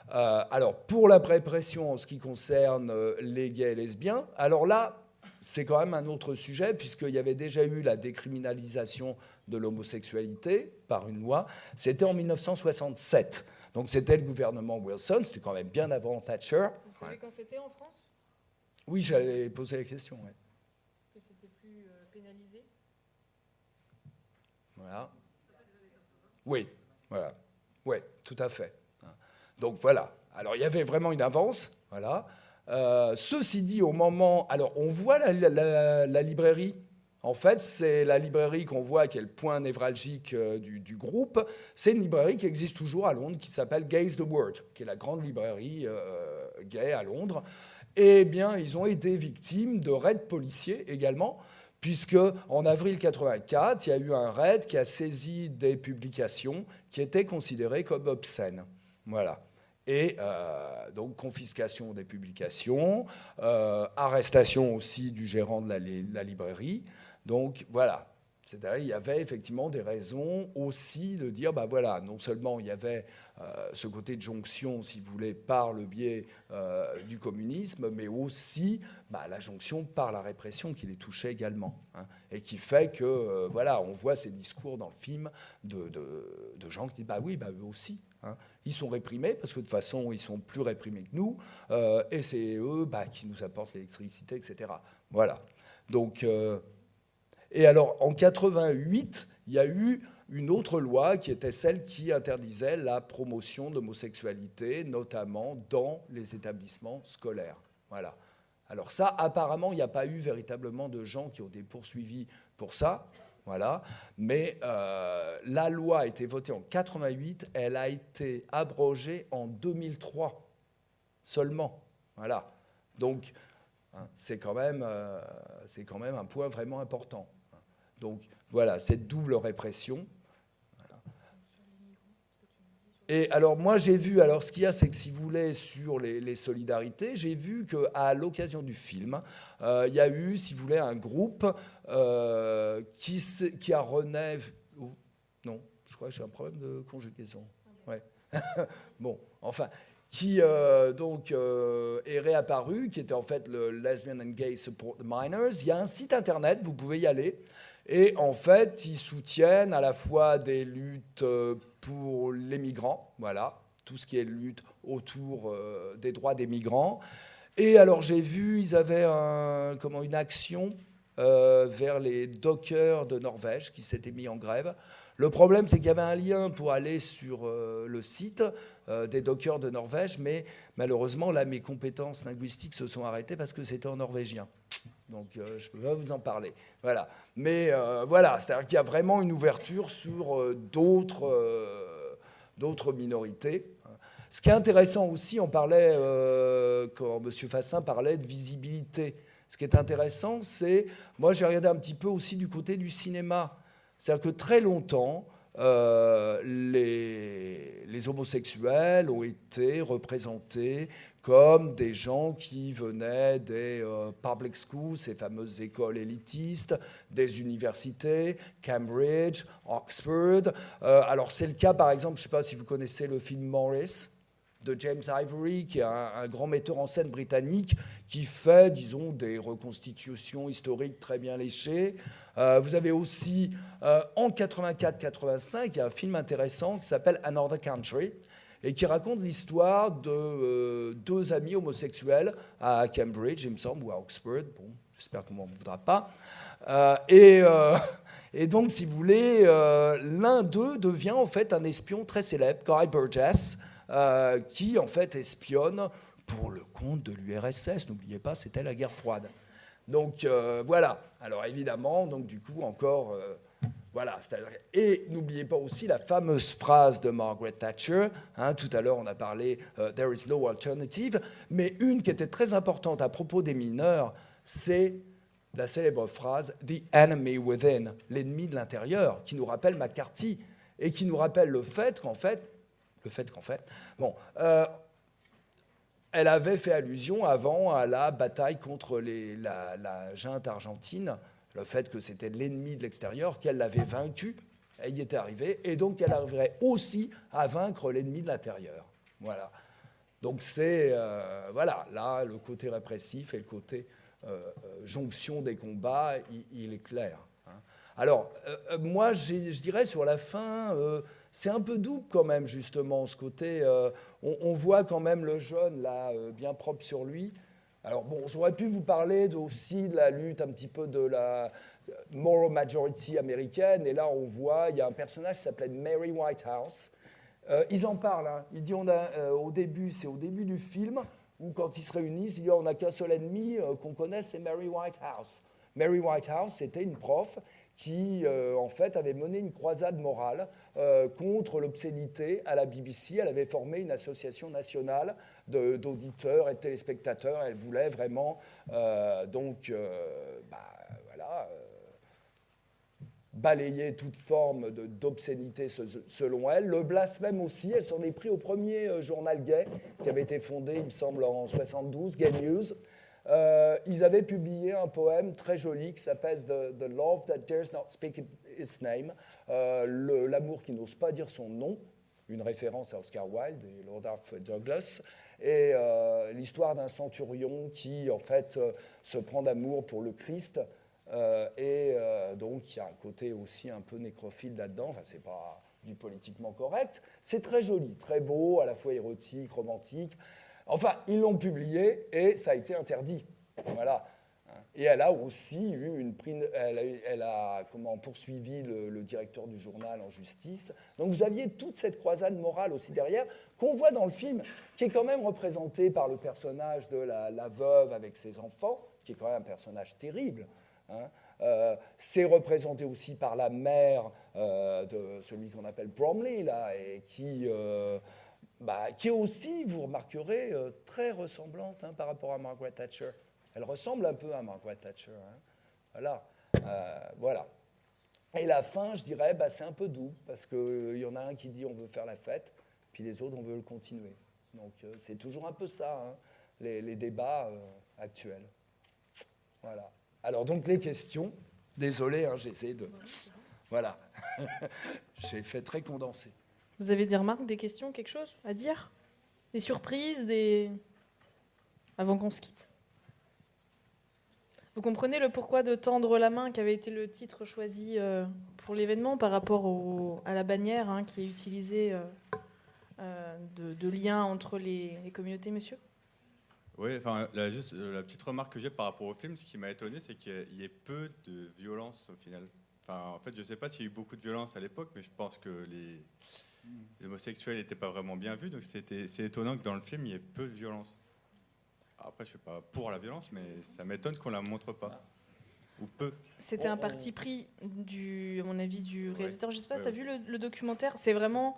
Alors, pour la répression en ce qui concerne les gays et lesbiens, alors là, c'est quand même un autre sujet, puisqu'il y avait déjà eu la décriminalisation de l'homosexualité par une loi. C'était en 1967. Donc, c'était le gouvernement Wilson, c'était quand même bien avant Thatcher. Vous savez quand c'était en France? Oui, j'allais poser la question. Ouais. Que c'était plus pénalisé? Voilà. Oui, voilà. Oui, tout à fait. Donc voilà. Alors il y avait vraiment une avance. Voilà. Ceci dit, au moment, alors on voit la librairie. En fait, c'est la librairie qu'on voit qui est le point névralgique du groupe. C'est une librairie qui existe toujours à Londres, qui s'appelle Gay's the Word, qui est la grande librairie gay à Londres. Eh bien, ils ont été victimes de raids policiers également, puisque en avril 84, il y a eu un raid qui a saisi des publications qui étaient considérées comme obscènes. Voilà. Et donc, confiscation des publications, arrestation aussi du gérant de la librairie. Donc, voilà. C'est-à-dire il y avait effectivement des raisons aussi de dire, voilà, non seulement il y avait ce côté de jonction, si vous voulez, par le biais du communisme, mais aussi la jonction par la répression qui les touchait également. Et qui fait que, voilà, on voit ces discours dans le film de gens qui disent, oui, eux aussi. Ils sont réprimés parce que de toute façon, ils sont plus réprimés que nous, et c'est eux qui nous apportent l'électricité, etc. Voilà. Donc... Et alors, en 88, il y a eu une autre loi qui était celle qui interdisait la promotion de l'homosexualité, notamment dans les établissements scolaires. Voilà. Alors ça, apparemment, il n'y a pas eu véritablement de gens qui ont été poursuivis pour ça. Voilà. Mais la loi a été votée en 88, elle a été abrogée en 2003 seulement. Voilà. Donc, c'est quand même un point vraiment important. Donc voilà, cette double répression. Voilà. Et alors moi j'ai vu, alors ce qu'il y a, c'est que si vous voulez, sur les solidarités, j'ai vu qu'à l'occasion du film, il y a eu, si vous voulez, un groupe qui a rené... Oh, non, je crois que j'ai un problème de conjugaison. Ouais. Bon, enfin... qui est réapparu, qui était en fait le Lesbian and Gay Support the Minors. Il y a un site internet, vous pouvez y aller, et en fait, ils soutiennent à la fois des luttes pour les migrants, voilà, tout ce qui est lutte autour des droits des migrants. Et alors j'ai vu, ils avaient une action vers les dockers de Norvège qui s'étaient mis en grève. Le problème, c'est qu'il y avait un lien pour aller sur le site des dockers de Norvège, mais malheureusement, là, mes compétences linguistiques se sont arrêtées parce que c'était en norvégien. Donc, je ne peux pas vous en parler. Voilà. Mais voilà, c'est-à-dire qu'il y a vraiment une ouverture sur d'autres minorités. Ce qui est intéressant aussi, on parlait, quand M. Fassin parlait de visibilité. Ce qui est intéressant, c'est, moi j'ai regardé un petit peu aussi du côté du cinéma. C'est-à-dire que très longtemps, les homosexuels ont été représentés comme des gens qui venaient des public schools, ces fameuses écoles élitistes, des universités, Cambridge, Oxford. Alors c'est le cas, par exemple, je ne sais pas si vous connaissez le film Morris, de James Ivory, qui est un grand metteur en scène britannique, qui fait, disons, des reconstitutions historiques très bien léchées. Vous avez aussi, en 84-85, il y a un film intéressant qui s'appelle Another Country, et qui raconte l'histoire de deux amis homosexuels à Cambridge, il me semble, ou à Oxford. Bon, j'espère qu'on ne m'en voudra pas. Et donc, si vous voulez, l'un d'eux devient en fait un espion très célèbre, Guy Burgess, qui en fait espionne pour le compte de l'URSS. N'oubliez pas, c'était la guerre froide. Donc voilà. Alors évidemment, donc du coup encore, voilà. Et n'oubliez pas aussi la fameuse phrase de Margaret Thatcher. Hein, tout à l'heure, on a parlé There is no alternative, mais une qui était très importante à propos des mineurs, c'est la célèbre phrase The enemy within, l'ennemi de l'intérieur, qui nous rappelle McCarthy et qui nous rappelle le fait qu'en fait, bon. Elle avait fait allusion avant à la bataille contre la junte argentine, le fait que c'était l'ennemi de l'extérieur, qu'elle l'avait vaincu, elle y était arrivée, et donc elle arriverait aussi à vaincre l'ennemi de l'intérieur. Voilà. Donc c'est, voilà, là, le côté répressif et le côté jonction des combats, il est clair. Hein. Alors, moi, je dirais sur la fin... c'est un peu double quand même, justement, ce côté... on voit quand même le jeune, là, bien propre sur lui. Alors, bon, j'aurais pu vous parler aussi de la lutte un petit peu de la moral majority américaine. Et là, on voit, il y a un personnage qui s'appelait Mary Whitehouse. Ils en parlent. Hein. Il dit, au début, c'est au début du film, où quand ils se réunissent, il dit, on n'a qu'un seul ennemi qu'on connaît, c'est Mary Whitehouse. Mary Whitehouse, c'était une prof qui, en fait, avait mené une croisade morale contre l'obscénité à la BBC. Elle avait formé une association nationale d'auditeurs et de téléspectateurs. Elle voulait vraiment, balayer toute forme d'obscénité selon elle. Le blasphème aussi, elle s'en est pris au premier journal gay qui avait été fondé, il me semble, en 72, Gay News. Ils avaient publié un poème très joli qui s'appelle The Love That Dares Not Speak Its Name, l'amour qui n'ose pas dire son nom, une référence à Oscar Wilde et Lord Arthur Douglas, et l'histoire d'un centurion qui, en fait, se prend d'amour pour le Christ, donc il y a un côté aussi un peu nécrophile là-dedans, enfin, c'est pas du politiquement correct, c'est très joli, très beau, à la fois érotique, romantique. Enfin, ils l'ont publié et ça a été interdit. Voilà. Et elle a aussi eu elle a poursuivi le directeur du journal en justice. Donc vous aviez toute cette croisade morale aussi derrière, qu'on voit dans le film, qui est quand même représentée par le personnage de la veuve avec ses enfants, qui est quand même un personnage terrible. Hein. C'est représenté aussi par la mère de celui qu'on appelle Bromley, là, et qui est aussi, vous remarquerez, très ressemblante par rapport à Margaret Thatcher. Elle ressemble un peu à Margaret Thatcher. Hein. Voilà. Voilà. Et la fin, je dirais, c'est un peu doux, parce qu'il y en a un qui dit on veut faire la fête, puis les autres, on veut le continuer. Donc c'est toujours un peu ça, hein, les débats actuels. Voilà. Alors donc les questions, désolé, hein, j'ai essayé de... Voilà. J'ai fait très condensé. Vous avez des remarques, des questions, quelque chose à dire? Des surprises, avant qu'on se quitte? Vous comprenez le pourquoi de tendre la main, qui avait été le titre choisi pour l'événement, par rapport à la bannière qui est utilisée de lien entre les communautés, monsieur? Oui, enfin, juste la petite remarque que j'ai par rapport au film, ce qui m'a étonné, c'est qu'il y ait peu de violence au final. Enfin, en fait, je ne sais pas s'il y a eu beaucoup de violence à l'époque, mais je pense que les homosexuels n'étaient pas vraiment bien vus, donc c'est étonnant que dans le film, il y ait peu de violence. Après, je ne suis pas pour la violence, mais ça m'étonne qu'on ne la montre pas. Ou peu. C'était un parti pris, à mon avis, du réalisateur. Je ne sais pas si tu as vu le documentaire. C'est vraiment...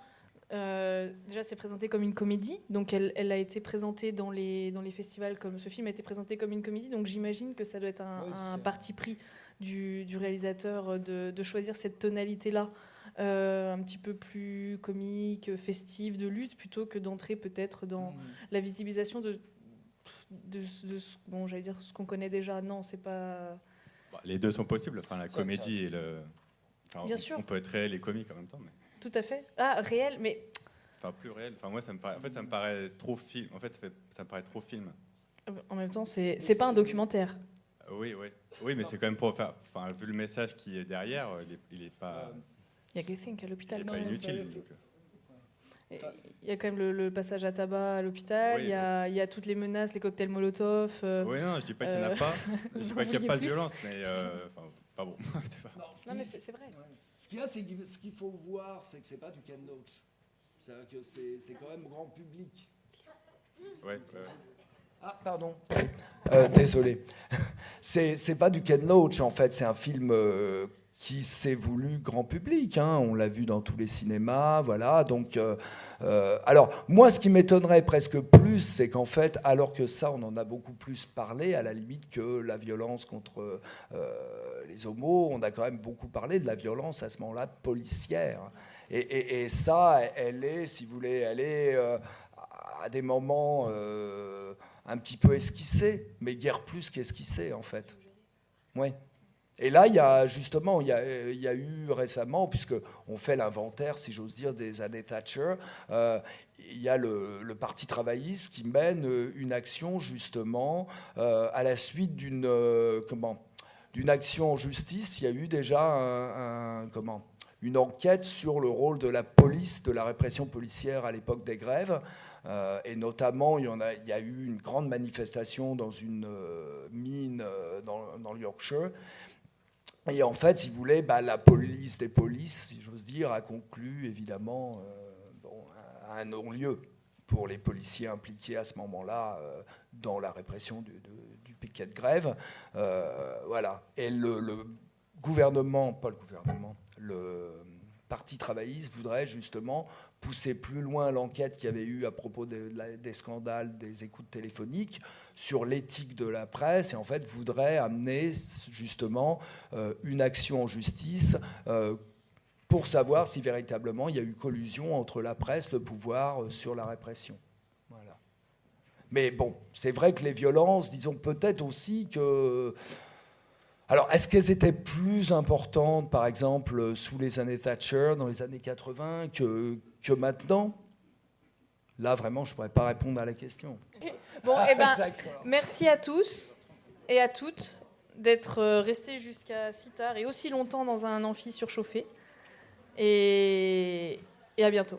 déjà, c'est présenté comme une comédie. Donc, elle a été présentée dans les festivals, comme ce film a été présenté comme une comédie. Donc, j'imagine que ça doit être un parti pris du réalisateur de choisir cette tonalité-là, un petit peu plus comique, festive, de lutte, plutôt que d'entrer peut-être dans la visibilisation de j'allais dire ce qu'on connaît déjà. Non, c'est pas... Les deux sont possibles, enfin, la comédie et le... Bien sûr. On peut être réel et comique en même temps. Mais... Tout à fait. Ah, réel, mais enfin plus réel. Enfin moi ça me paraît, en fait ça me paraît trop film. En fait ça me paraît trop film. En même temps, c'est pas un documentaire. Oui, mais c'est quand même pour faire. Enfin, vu le message qui est derrière, il est pas. Il y a Gethink à l'hôpital. Il est pas inutile. Il y a quand même le passage à tabac à l'hôpital. Oui, il y a toutes les menaces, les cocktails Molotov. Oui, non, je dis pas qu'il n'y en a pas. Je dis pas qu'il n'y a pas de plus. violence, mais pas bon. Non, mais c'est vrai. Ouais. Ce qu'il y a, c'est que ce qu'il faut voir, c'est que c'est pas du Ken Loach. C'est-à-dire que c'est quand même grand public. Ouais. Ah, pardon. Désolé. C'est pas du Ken Loach, en fait. C'est un film qui s'est voulu grand public. Hein. On l'a vu dans tous les cinémas. Voilà. Donc, alors, moi, ce qui m'étonnerait presque plus, c'est qu'en fait, alors que ça, on en a beaucoup plus parlé, à la limite que la violence contre les homos, on a quand même beaucoup parlé de la violence à ce moment-là policière. Et ça, elle est, si vous voulez, elle est à des moments un petit peu esquissés, mais guère plus qu'esquissés, en fait. Oui. Et là, il y a justement, il y a eu récemment, puisqu'on fait l'inventaire, si j'ose dire, des années Thatcher, il y a le Parti travailliste qui mène une action, justement, à la suite d'une action en justice. Il y a eu déjà une enquête sur le rôle de la police, de la répression policière à l'époque des grèves. Et notamment, il y a eu une grande manifestation dans une mine dans le Yorkshire. Et en fait, si vous voulez, la police des polices, si j'ose dire, a conclu évidemment à un non-lieu pour les policiers impliqués à ce moment-là dans la répression du piquet de grève. Voilà. Et le gouvernement, pas le gouvernement, le Parti travailliste voudrait justement pousser plus loin l'enquête qu'il y avait eu à propos des scandales des écoutes téléphoniques sur l'éthique de la presse et en fait voudrait amener justement une action en justice pour savoir si véritablement il y a eu collusion entre la presse, le pouvoir sur la répression. Voilà. Mais bon, c'est vrai que les violences, disons peut-être aussi que... Alors, est-ce qu'elles étaient plus importantes, par exemple, sous les années Thatcher, dans les années 80, que maintenant? Là, vraiment, je ne pourrais pas répondre à la question. Bon, merci à tous et à toutes d'être restés jusqu'à si tard et aussi longtemps dans un amphi surchauffé. Et à bientôt.